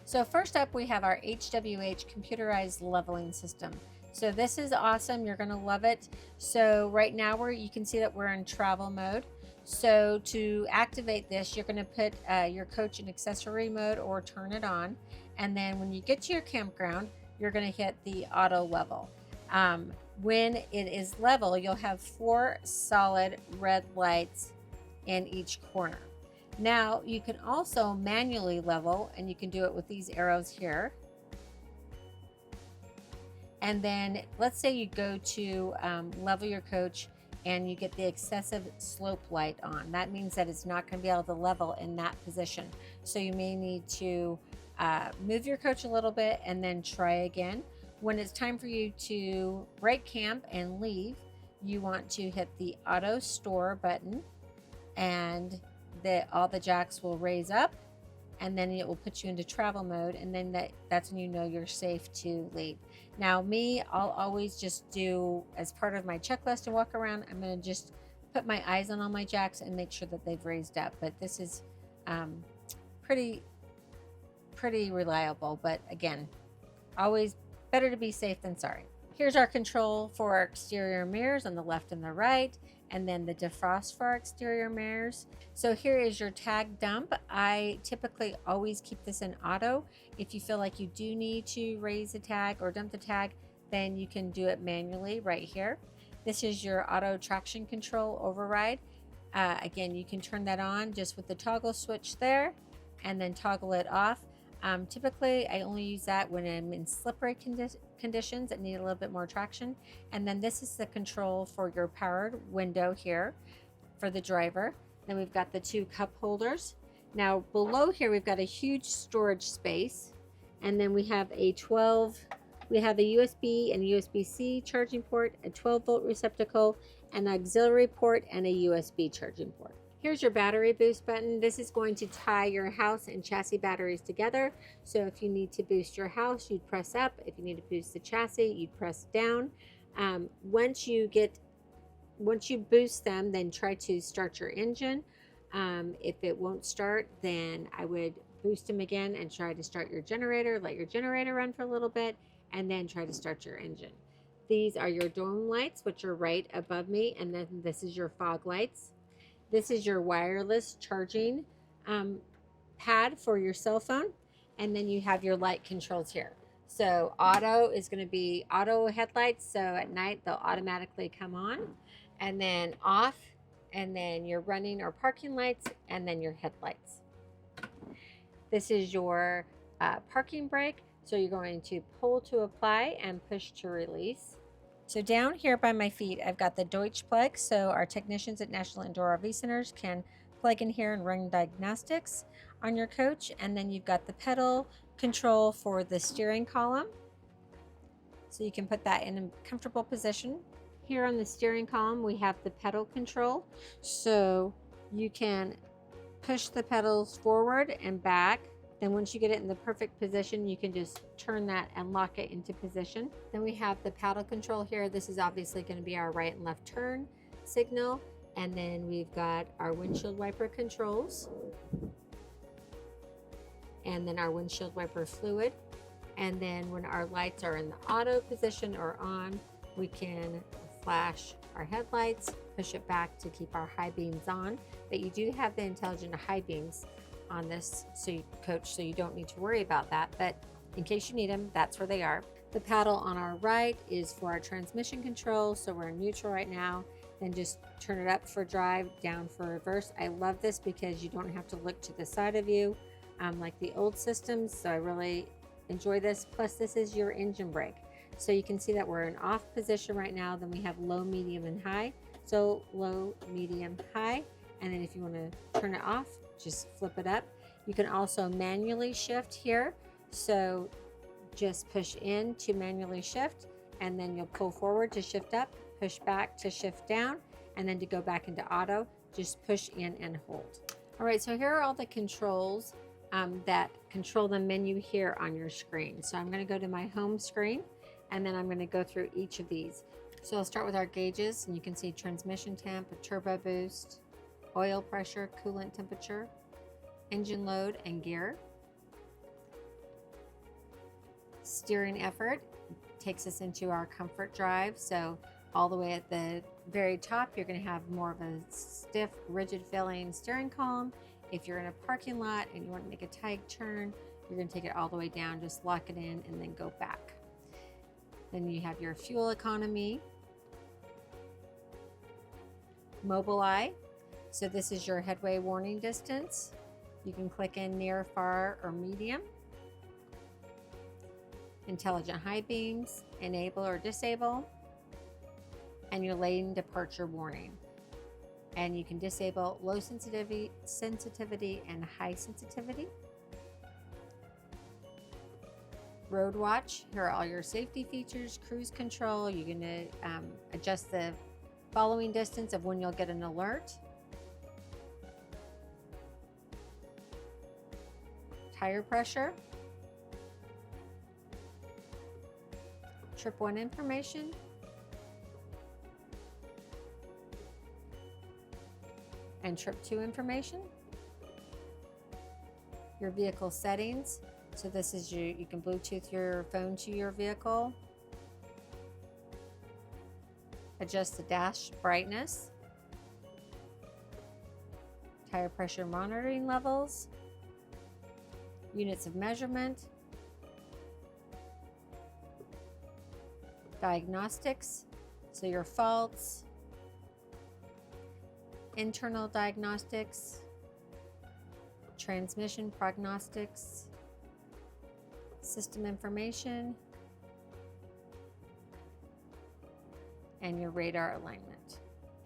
So first up, we have our HWH computerized leveling system. So this is awesome. You're gonna love it. So right now you can see that we're in travel mode. So to activate this, you're gonna put your coach in accessory mode or turn it on. And then when you get to your campground, you're gonna hit the auto level. When it is level, you'll have 4 solid red lights in each corner. Now you can also manually level, and you can do it with these arrows here. And then let's say you go to level your coach and you get the excessive slope light on. That means that it's not going to be able to level in that position. So you may need to move your coach a little bit and then try again. When it's time for you to break camp and leave, you want to hit the auto store button, and all the jacks will raise up, and then it will put you into travel mode, and then that's when you know you're safe to leave. Now I'll always just do, as part of my checklist and walk around, I'm going to just put my eyes on all my jacks and make sure that they've raised up. But this is pretty reliable, but again, always better to be safe than sorry. Here's our control for our exterior mirrors on the left and the right, and then the defrost for our exterior mirrors. So here is your tag dump. I typically always keep this in auto. If you feel like you do need to raise a tag or dump the tag, then you can do it manually right here. This is your auto traction control override. Again, you can turn that on just with the toggle switch there, and then toggle it off. Typically, I only use that when I'm in slippery conditions that need a little bit more traction. And then this is the control for your powered window here for the driver. Then we've got the 2 cup holders. Now below here, we've got a huge storage space. And then we have a USB and a USB-C charging port, a 12-volt receptacle, an auxiliary port, and a USB charging port. Here's your battery boost button. This is going to tie your house and chassis batteries together. So if you need to boost your house, you'd press up. If you need to boost the chassis, you'd press down. Once you boost them, then try to start your engine. If it won't start, then I would boost them again and try to start your generator. Let your generator run for a little bit, and then try to start your engine. These are your dome lights, which are right above me, and then this is your fog lights. This is your wireless charging pad for your cell phone. And then you have your light controls here. So auto is going to be auto headlights. So at night, they'll automatically come on. And then off. And then your running or parking lights. And then your headlights. This is your parking brake. So you're going to pull to apply and push to release. So down here by my feet, I've got the Deutsch plug, so our technicians at National Indoor RV Centers can plug in here and run diagnostics on your coach. And then you've got the pedal control for the steering column, so you can put that in a comfortable position. Here on the steering column, we have the pedal control, so you can push the pedals forward and back. Then once you get it in the perfect position, you can just turn that and lock it into position. Then we have the paddle control here. This is obviously going to be our right and left turn signal. And then we've got our windshield wiper controls. And then our windshield wiper fluid. And then when our lights are in the auto position or on, we can flash our headlights, push it back to keep our high beams on. But you do have the intelligent high beams on this coach, so you don't need to worry about that. But in case you need them, that's where they are. The paddle on our right is for our transmission control, so we're in neutral right now. Then just turn it up for drive, down for reverse. I love this because you don't have to look to the side of you like the old systems, so I really enjoy this. Plus, this is your engine brake. So you can see that we're in off position right now. Then we have low, medium, and high. So low, medium, high. And then if you want to turn it off, just flip it up. You can also manually shift here. So just push in to manually shift, and then you'll pull forward to shift up, push back to shift down, and then to go back into auto, just push in and hold. All right, so here are all the controls that control the menu here on your screen. So I'm going to go to my home screen, and then I'm going to go through each of these. So I'll start with our gauges, and you can see transmission temp, turbo boost, oil pressure, coolant temperature, engine load, and gear. Steering effort takes us into our comfort drive. So all the way at the very top, you're going to have more of a stiff, rigid feeling steering column. If you're in a parking lot and you want to make a tight turn, you're going to take it all the way down, just lock it in, and then go back. Then you have your fuel economy, Mobileye. So this is your headway warning distance. You can click in near, far, or medium. Intelligent high beams, enable or disable, and your lane departure warning. And you can disable low sensitivity and high sensitivity. Road watch, here are all your safety features, cruise control. You're going to adjust the following distance of when you'll get an alert. Tire pressure, trip 1 information, and trip 2 information. Your vehicle settings, so this is you can Bluetooth your phone to your vehicle. Adjust the dash brightness, tire pressure monitoring levels, units of measurement, diagnostics, so your faults, internal diagnostics, transmission prognostics, system information, and your radar alignment.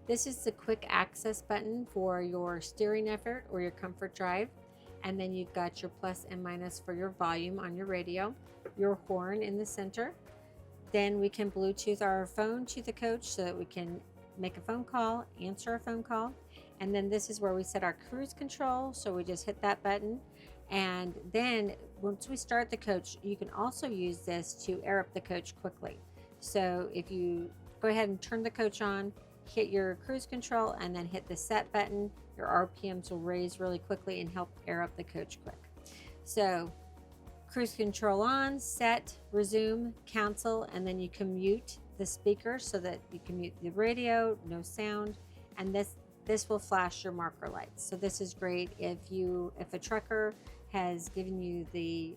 This is the quick access button for your steering effort or your comfort drive. And then you've got your plus and minus for your volume on your radio, your horn in the center. Then we can Bluetooth our phone to the coach so that we can make a phone call, answer a phone call. And then this is where we set our cruise control. So we just hit that button. And then once we start the coach, you can also use this to air up the coach quickly. So if you go ahead and turn the coach on, hit your cruise control, and then hit the set button, your RPMs will raise really quickly and help air up the coach quick. So cruise control on, set, resume, cancel, and then you can mute the speaker so that you can mute the radio, no sound, and this will flash your marker lights. So this is great if a trucker has given you the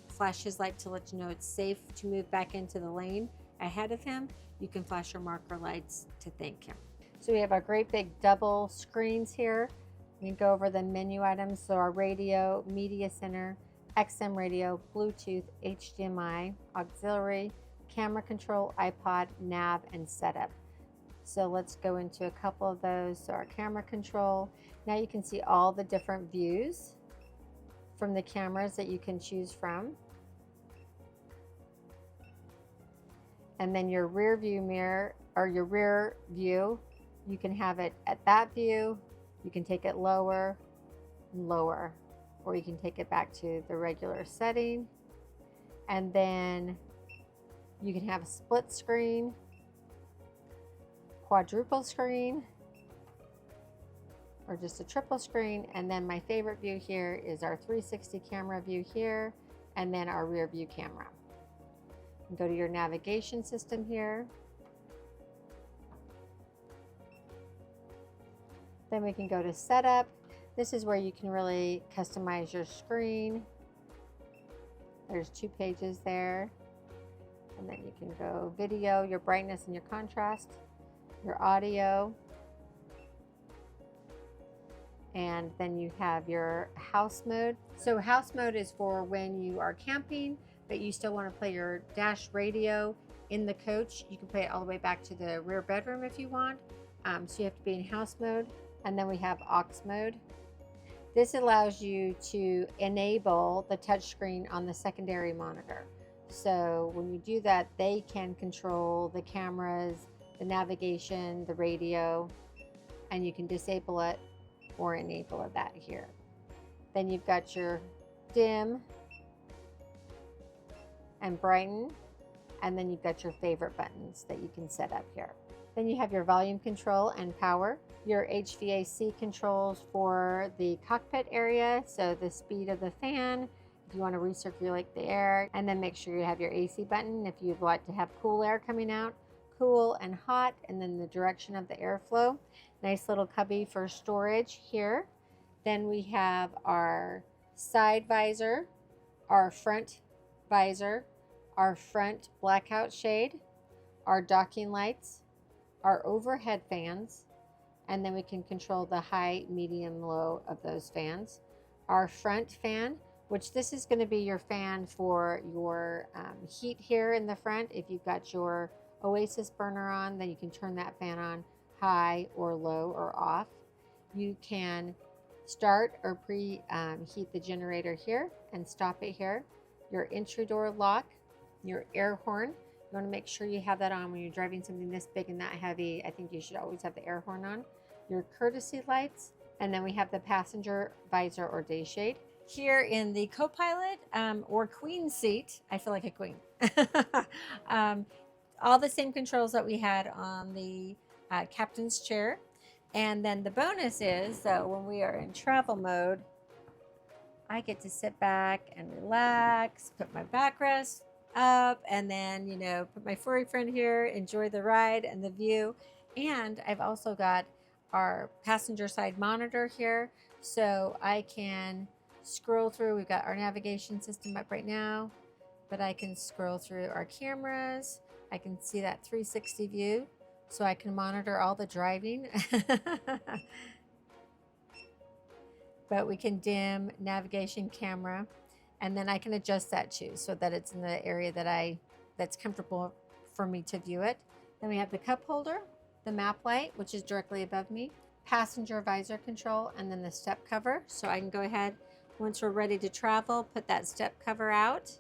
flash his light to let you know it's safe to move back into the lane ahead of him. You can flash your marker lights to thank him. So we have our great big double screens here. You can go over the menu items. So our radio, media center, XM radio, Bluetooth, HDMI, auxiliary, camera control, iPod, nav, and setup. So let's go into a couple of those. So our camera control, now you can see all the different views from the cameras that you can choose from. And then your rear view mirror, or your rear view, you can have it at that view, you can take it lower, or you can take it back to the regular setting. And then you can have a split screen, quadruple screen, or just a triple screen. And then my favorite view here is our 360 camera view here, and then our rear view camera. And go to your navigation system here. Then we can go to setup. This is where you can really customize your screen. There's 2 pages there. And then you can go video, your brightness and your contrast, your audio. And then you have your house mode. So house mode is for when you are camping, but you still want to play your dash radio in the coach. You can play it all the way back to the rear bedroom if you want. So you have to be in house mode. And then we have aux mode. This allows you to enable the touchscreen on the secondary monitor. So when you do that, they can control the cameras, the navigation, the radio, and you can disable it or enable that here. Then you've got your dim and brighten, and then you've got your favorite buttons that you can set up here. Then you have your volume control and power, your HVAC controls for the cockpit area, so the speed of the fan, if you want to recirculate the air, and then make sure you have your AC button if you'd like to have cool air coming out, cool and hot, and then the direction of the airflow. Nice little cubby for storage here. Then we have our side visor, our front visor, our front blackout shade, our docking lights, our overhead fans, and then we can control the high, medium, low of those fans. Our front fan, which this is going to be your fan for your heat here in the front. If you've got your Oasis burner on, then you can turn that fan on high or low or off. You can start or preheat the generator here and stop it here. Your entry door lock, your air horn. You want to make sure you have that on when you're driving something this big and that heavy. I think you should always have the air horn on. Your courtesy lights, and then we have the passenger visor or day shade. Here in the co-pilot or queen seat, I feel like a queen. All the same controls that we had on the captain's chair. And then the bonus is that when we are in travel mode, I get to sit back and relax, put my backrest up, and then, you know, put my furry friend here, enjoy the ride and the view. And I've also got our passenger side monitor here, so I can scroll through. We've got our navigation system up right now, but I can scroll through our cameras. I can see that 360 view, so I can monitor all the driving. But we can dim navigation camera, and then I can adjust that too, so that it's in the area that's comfortable for me to view it. Then we have the cup holder, the map light, which is directly above me, passenger visor control, and then the step cover. So I can go ahead, once we're ready to travel, put that step cover out,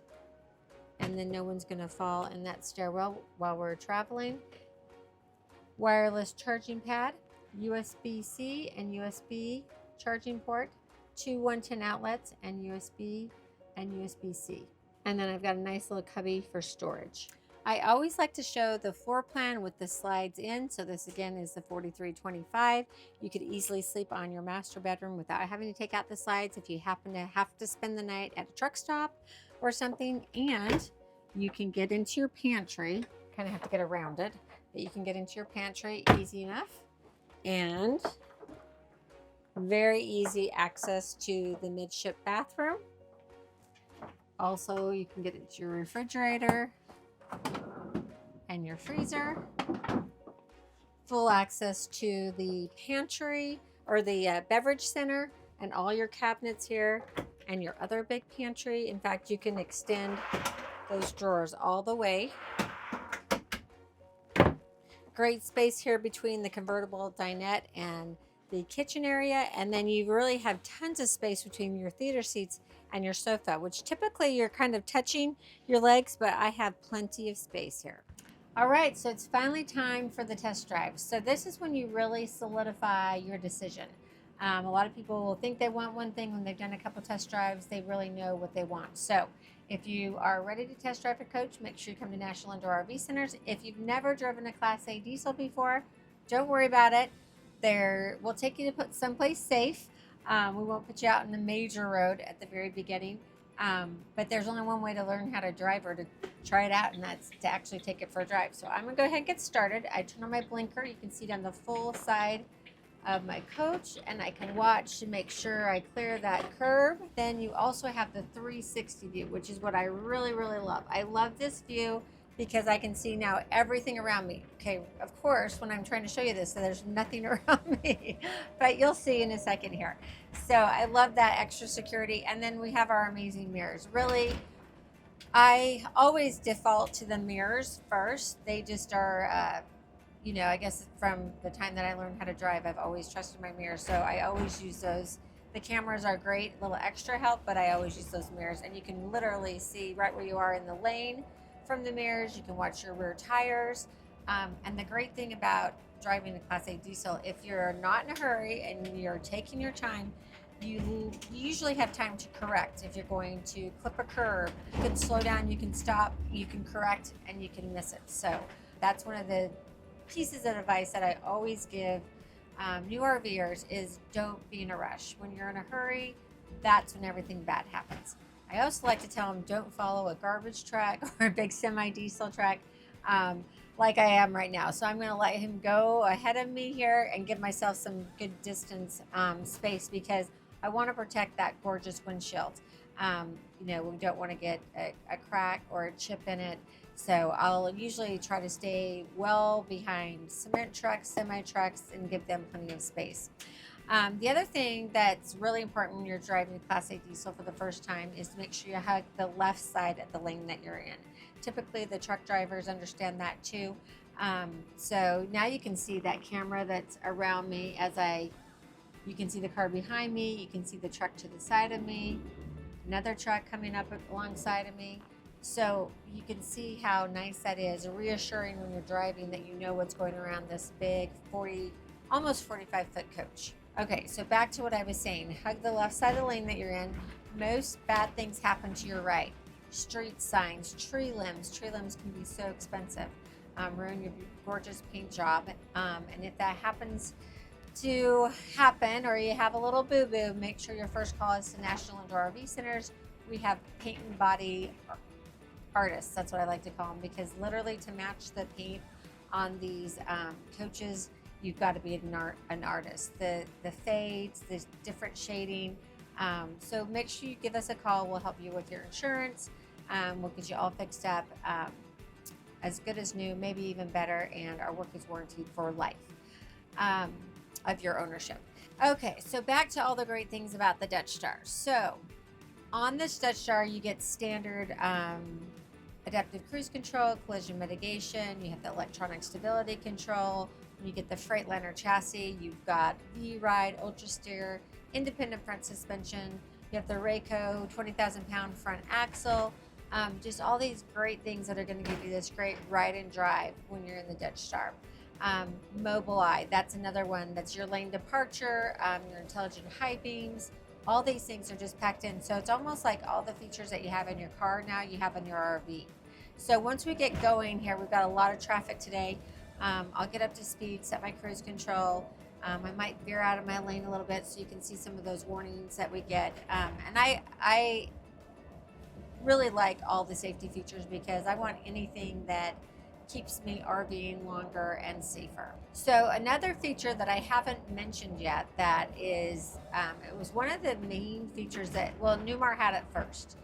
and then no one's gonna fall in that stairwell while we're traveling. Wireless charging pad, USB-C and USB charging port, 2 110 outlets, and USB and USB-C. And then I've got a nice little cubby for storage. I always like to show the floor plan with the slides in. So this again is the 4325. You could easily sleep on your master bedroom without having to take out the slides if you happen to have to spend the night at a truck stop or something. And you can get into your pantry, kind of have to get around it, but you can get into your pantry easy enough. And very easy access to the midship bathroom. Also, you can get into your refrigerator and your freezer. Full access to the pantry or the beverage center and all your cabinets here and your other big pantry. In fact, you can extend those drawers all the way Great space here between the convertible dinette and the kitchen area, and then you really have tons of space between your theater seats and your sofa, which typically you're kind of touching your legs, but I have plenty of space here. All right, so it's finally time for the test drive. So this is when you really solidify your decision. A lot of people will think they want one thing when they've done a couple test drives. They really know what they want. So if you are ready to test drive a coach, make sure you come to National Indoor RV Centers. If you've never driven a Class A diesel before, don't worry about it. We'll take you to put someplace safe. We won't put you out in the major road at the very beginning. But there's only one way to learn how to drive or to try it out, and that's to actually take it for a drive. So I'm gonna go ahead and get started. I turn on my blinker. You can see down the full side of my coach, and I can watch to make sure I clear that curb. Then you also have the 360 view, which is what I really, really love. I love this view because I can see now everything around me. Okay, of course, when I'm trying to show you this, so there's nothing around me, but you'll see in a second here. So I love that extra security. And then we have our amazing mirrors. Really, I always default to the mirrors first. They just are, you know, I guess from the time that I learned how to drive, I've always trusted my mirrors. So I always use those. The cameras are great, a little extra help, but I always use those mirrors. And you can literally see right where you are in the lane from the mirrors. You can watch your rear tires. And the great thing about driving a Class A diesel, if you're not in a hurry and you're taking your time, you usually have time to correct. If you're going to clip a curb, you can slow down, you can stop, you can correct, and you can miss it. So that's one of the pieces of advice that I always give new RVers is don't be in a rush. When you're in a hurry, that's when everything bad happens. I also like to tell them don't follow a garbage truck or a big semi-diesel truck like I am right now. So I'm going to let him go ahead of me here and give myself some good distance space because I want to protect that gorgeous windshield. You know, we don't want to get a crack or a chip in it. So I'll usually try to stay well behind cement trucks, semi trucks, and give them plenty of space. The other thing that's really important when you're driving a Class A diesel for the first time is to make sure you hug the left side of the lane that you're in. Typically the truck drivers understand that too. So now you can see that camera that's around me you can see the car behind me, you can see the truck to the side of me, another truck coming up alongside of me. So you can see how nice that is, reassuring when you're driving that you know what's going around this big almost 45-foot coach. Okay, so back to what I was saying. Hug the left side of the lane that you're in. Most bad things happen to your right. Street signs, tree limbs. Tree limbs can be so expensive. Ruin your gorgeous paint job. And if that happens to happen or you have a little boo-boo, make sure your first call is to National Indoor RV Centers. We have paint and body artists, that's what I like to call them, because literally to match the paint on these coaches, you've got to be an artist. The fades, the different shading. So make sure you give us a call. We'll help you with your insurance. We'll get you all fixed up as good as new, maybe even better, and our work is warranted for life of your ownership. Okay, so back to all the great things about the Dutch Star. So on this Dutch Star, you get standard adaptive cruise control, collision mitigation, you have the electronic stability control, you get the Freightliner chassis, you've got V-Ride, Ultra Steer, independent front suspension, you have the Rayco 20,000 pound front axle, just all these great things that are going to give you this great ride and drive when you're in the Dutch Star. Mobileye, that's another one, that's your lane departure, your intelligent high beams. All these things are just packed in. So it's almost like all the features that you have in your car now you have in your RV. So once we get going here, we've got a lot of traffic today. I'll get up to speed, set my cruise control. I might veer out of my lane a little bit so you can see some of those warnings that we get. And I really like all the safety features because I want anything that keeps me RVing longer and safer. So another feature that I haven't mentioned yet that is, it was one of the main features that, well, Newmar had it first,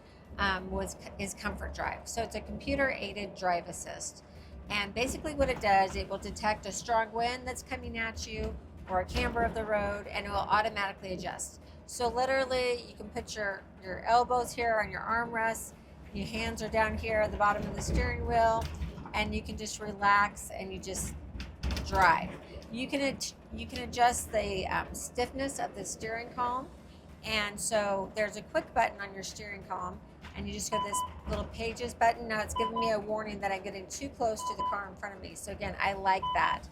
is Comfort Drive. So it's a computer aided drive assist. And basically what it does, it will detect a strong wind that's coming at you or a camber of the road, and it will automatically adjust. So literally you can put your elbows here on your armrests, your hands are down here at the bottom of the steering wheel, and you can just relax and you just drive. You can adjust the stiffness of the steering column, and so there's a quick button on your steering column, and you just go this little pages button. Now it's giving me a warning that I'm getting too close to the car in front of me. So again, I like that.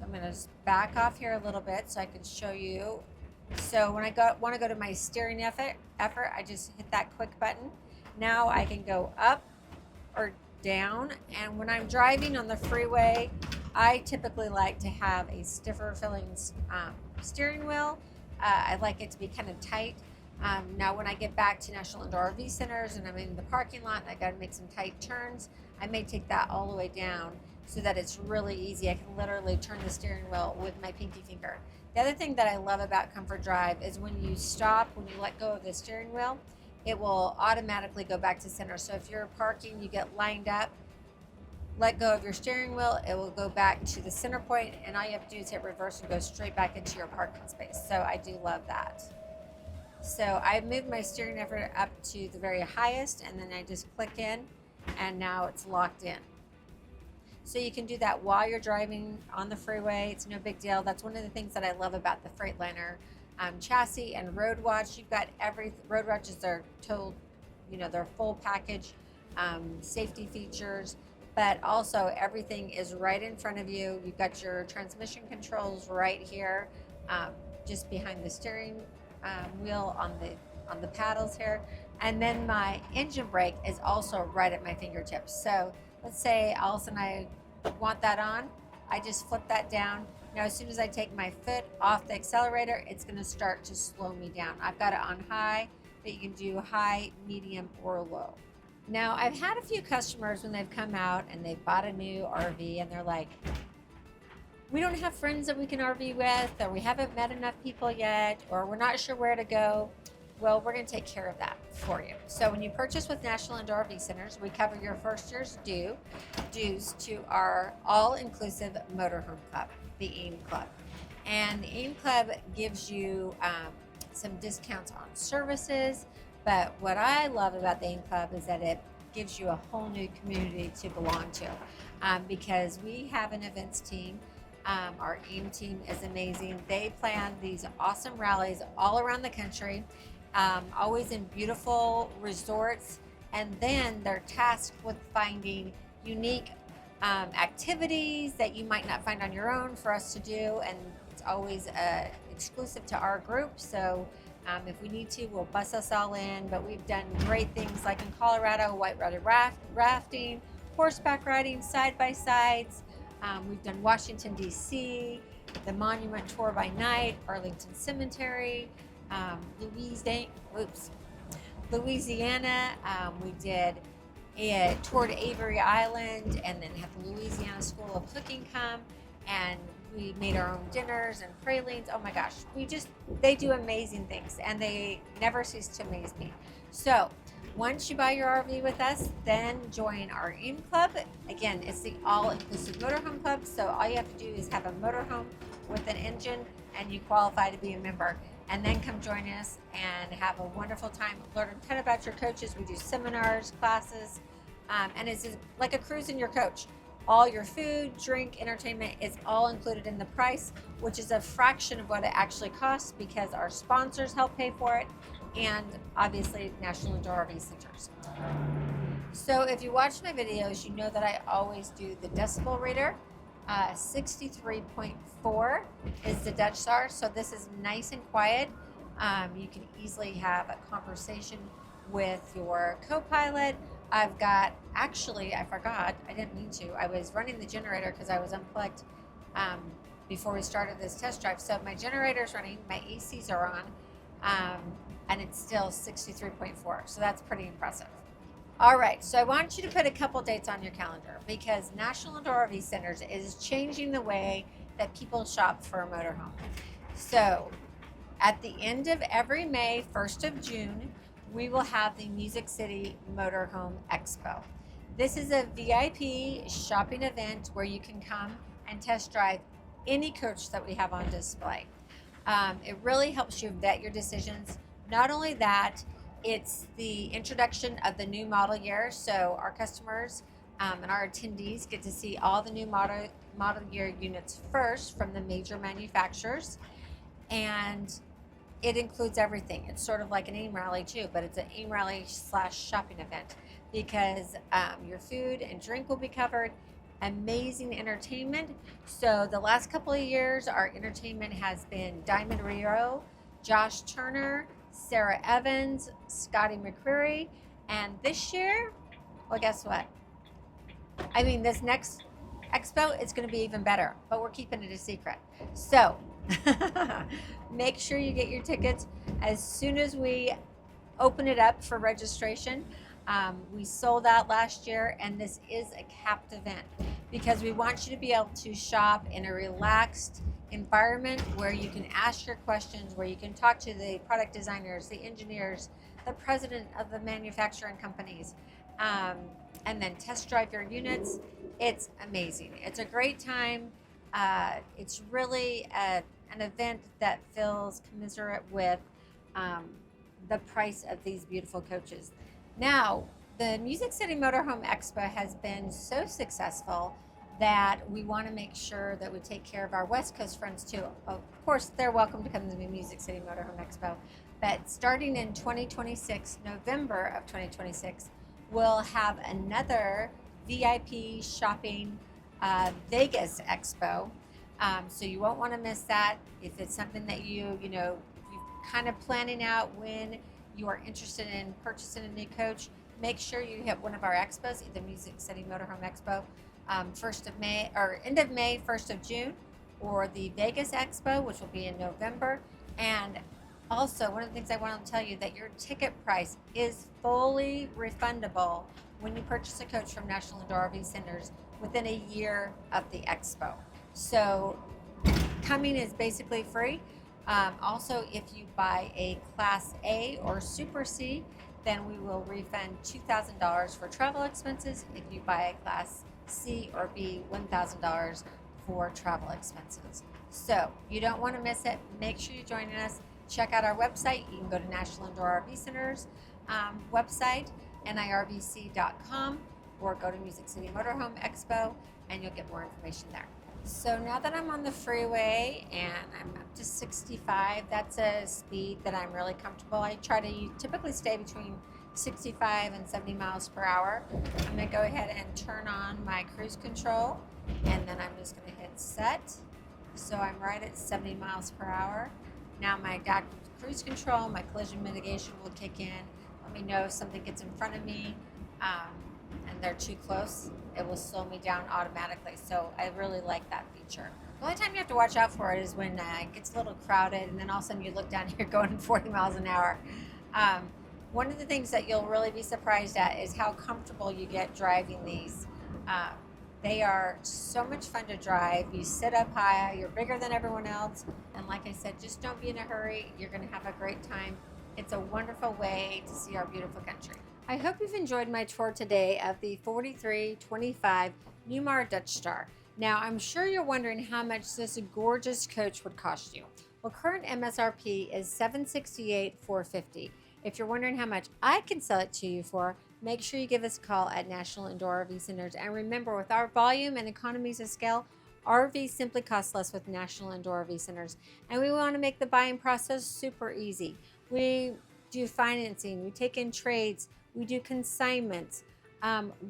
I'm going to just back off here a little bit so I can show you. So when I want to go to my steering effort, I just hit that quick button. Now I can go up or down, and when I'm driving on the freeway, I typically like to have a stiffer feeling steering wheel. I like it to be kind of tight. Now when I get back to National Indoor RV Centers and I'm in the parking lot and I got to make some tight turns, I may take that all the way down so that it's really easy. I can literally turn the steering wheel with my pinky finger. The other thing that I love about Comfort Drive is when you stop, when you let go of the steering wheel, it will automatically go back to center. So if you're parking, you get lined up, let go of your steering wheel, it will go back to the center point, and all you have to do is hit reverse and go straight back into your parking space. So I do love that. So I moved my steering effort up to the very highest, and then I just click in, and now it's locked in. So you can do that while you're driving on the freeway. It's no big deal. That's one of the things that I love about the Freightliner chassis and Road Watch. You've got Road Watch is their total, their full package safety features, but also everything is right in front of you. You've got your transmission controls right here, just behind the steering wheel on the paddles here, and then my engine brake is also right at my fingertips. So let's say Allison and I want that on, I just flip that down. Now as soon as I take my foot off the accelerator, it's going to start to slow me down. I've got it on high, but you can do high, medium, or low. Now I've had a few customers when they've come out and they've bought a new RV and they're like, we don't have friends that we can RV with, or we haven't met enough people yet, or we're not sure where to go. Well, we're going to take care of that for you. So when you purchase with National Indoor RV Centers, we cover your first year's dues to our all-inclusive Motorhome Club, the AIM Club. And the AIM Club gives you some discounts on services, but what I love about the AIM Club is that it gives you a whole new community to belong to, because we have an events team. Our AIM team is amazing. They plan these awesome rallies all around the country, always in beautiful resorts, and then they're tasked with finding unique activities that you might not find on your own for us to do, and it's always exclusive to our group. So if we need to, we'll bus us all in, but we've done great things like in Colorado, whitewater rafting, horseback riding, side-by-sides. We've done Washington, D.C., the Monument Tour by Night, Arlington Cemetery, Louisiana. We did a tour to Avery Island, and then had the Louisiana School of Cooking come, and we made our own dinners and pralines. Oh my gosh, they do amazing things, and they never cease to amaze me. So once you buy your RV with us, then join our AIM Club. Again, it's the all-inclusive Motorhome Club, so all you have to do is have a motorhome with an engine, and you qualify to be a member. And then come join us and have a wonderful time. Learn a ton about your coaches. We do seminars, classes, and it's like a cruise in your coach. All your food, drink, entertainment is all included in the price, which is a fraction of what it actually costs because our sponsors help pay for it, and obviously National Indoor RV Centers. So if you watch my videos, you know that I always do the decibel reader. 63.4 is the Dutch Star, so this is nice and quiet. You can easily have a conversation with your co-pilot. I've got, actually, I forgot, I didn't mean to. I was running the generator because I was unplugged before we started this test drive. So my generator's running, my ACs are on, and it's still 63.4, so that's pretty impressive. All right, so I want you to put a couple dates on your calendar because National Indoor RV Centers is changing the way that people shop for a motorhome. So at the end of every May, 1st of June, we will have the Music City Motorhome Expo. This is a VIP shopping event where you can come and test drive any coach that we have on display. It really helps you vet your decisions. Not only that, it's the introduction of the new model year, so our customers and our attendees get to see all the new model year units first from the major manufacturers, and it includes everything. It's sort of like an AIM rally too, but it's an AIM rally / shopping event because your food and drink will be covered, amazing entertainment. So the last couple of years, our entertainment has been Diamond Rio, Josh Turner, Sarah Evans, Scotty McCreery, and this year, well, guess what? I mean, this next expo is going to be even better, but we're keeping it a secret. So make sure you get your tickets as soon as we open it up for registration. We sold out last year, and this is a capped event because we want you to be able to shop in a relaxed environment where you can ask your questions, where you can talk to the product designers, the engineers, the president of the manufacturing companies, and then test drive your units. It's amazing. It's a great time. It's really an event that feels commensurate with the price of these beautiful coaches. Now, the Music City Motorhome Expo has been so successful that we want to make sure that we take care of our West Coast friends too. Of course, they're welcome to come to the Music City Motorhome Expo, but starting in 2026, November of 2026, we'll have another VIP shopping Vegas Expo. So you won't want to miss that. If it's something that you're kind of planning out when you are interested in purchasing a new coach, make sure you hit one of our expos, either Music City Motorhome Expo, 1st of May or end of May, 1st of June, or the Vegas Expo, which will be in November. And also, one of the things I want to tell you that your ticket price is fully refundable when you purchase a coach from National Indoor RV Centers within a year of the expo. So coming is basically free. Also, if you buy a Class A or Super C, then we will refund $2,000 for travel expenses. If you buy a Class C or B, $1,000 for travel expenses. So you don't want to miss it. Make sure you're joining us. Check out our website. You can go to National Indoor RV Center's website, NIRVC.com, or go to Music City Motorhome Expo, and you'll get more information there. So now that I'm on the freeway and I'm up to 65, that's a speed that I'm really comfortable. I try to typically stay between 65 and 70 miles per hour. I'm going to go ahead and turn on my cruise control, and then I'm just going to hit set. So I'm right at 70 miles per hour. Now my adaptive cruise control, my collision mitigation will kick in. Let me know if something gets in front of me and they're too close. It will slow me down automatically. So I really like that feature. The only time you have to watch out for it is when it gets a little crowded, and then all of a sudden you look down here going 40 miles an hour. One of the things that you'll really be surprised at is how comfortable you get driving these. They are so much fun to drive. You sit up high, you're bigger than everyone else, and like I said, just don't be in a hurry. You're going to have a great time. It's a wonderful way to see our beautiful country. I hope you've enjoyed my tour today of the 4325 Newmar Dutch Star. Now, I'm sure you're wondering how much this gorgeous coach would cost you. Well, current MSRP is $768,450. If you're wondering how much I can sell it to you for, make sure you give us a call at National Indoor RV Centers. And remember, with our volume and economies of scale, RVs simply cost less with National Indoor RV Centers. And we want to make the buying process super easy. We do financing, we take in trades, we do consignments.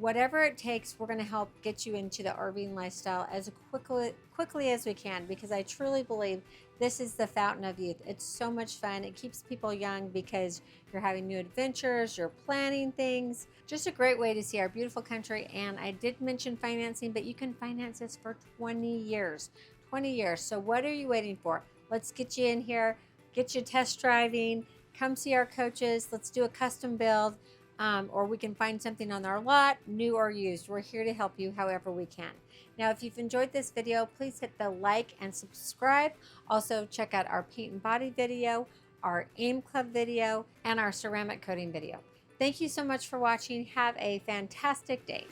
Whatever it takes, we're going to help get you into the RVing lifestyle as quickly as we can, because I truly believe this is the fountain of youth. It's so much fun. It keeps people young because you're having new adventures, you're planning things. Just a great way to see our beautiful country. And I did mention financing, but you can finance this for 20 years. 20 years. So what are you waiting for? Let's get you in here, get you test driving, come see our coaches. Let's do a custom build. Or we can find something on our lot, new or used. We're here to help you however we can. Now, if you've enjoyed this video, please hit the like and subscribe. Also, check out our paint and body video, our AIM Club video, and our ceramic coating video. Thank you so much for watching. Have a fantastic day.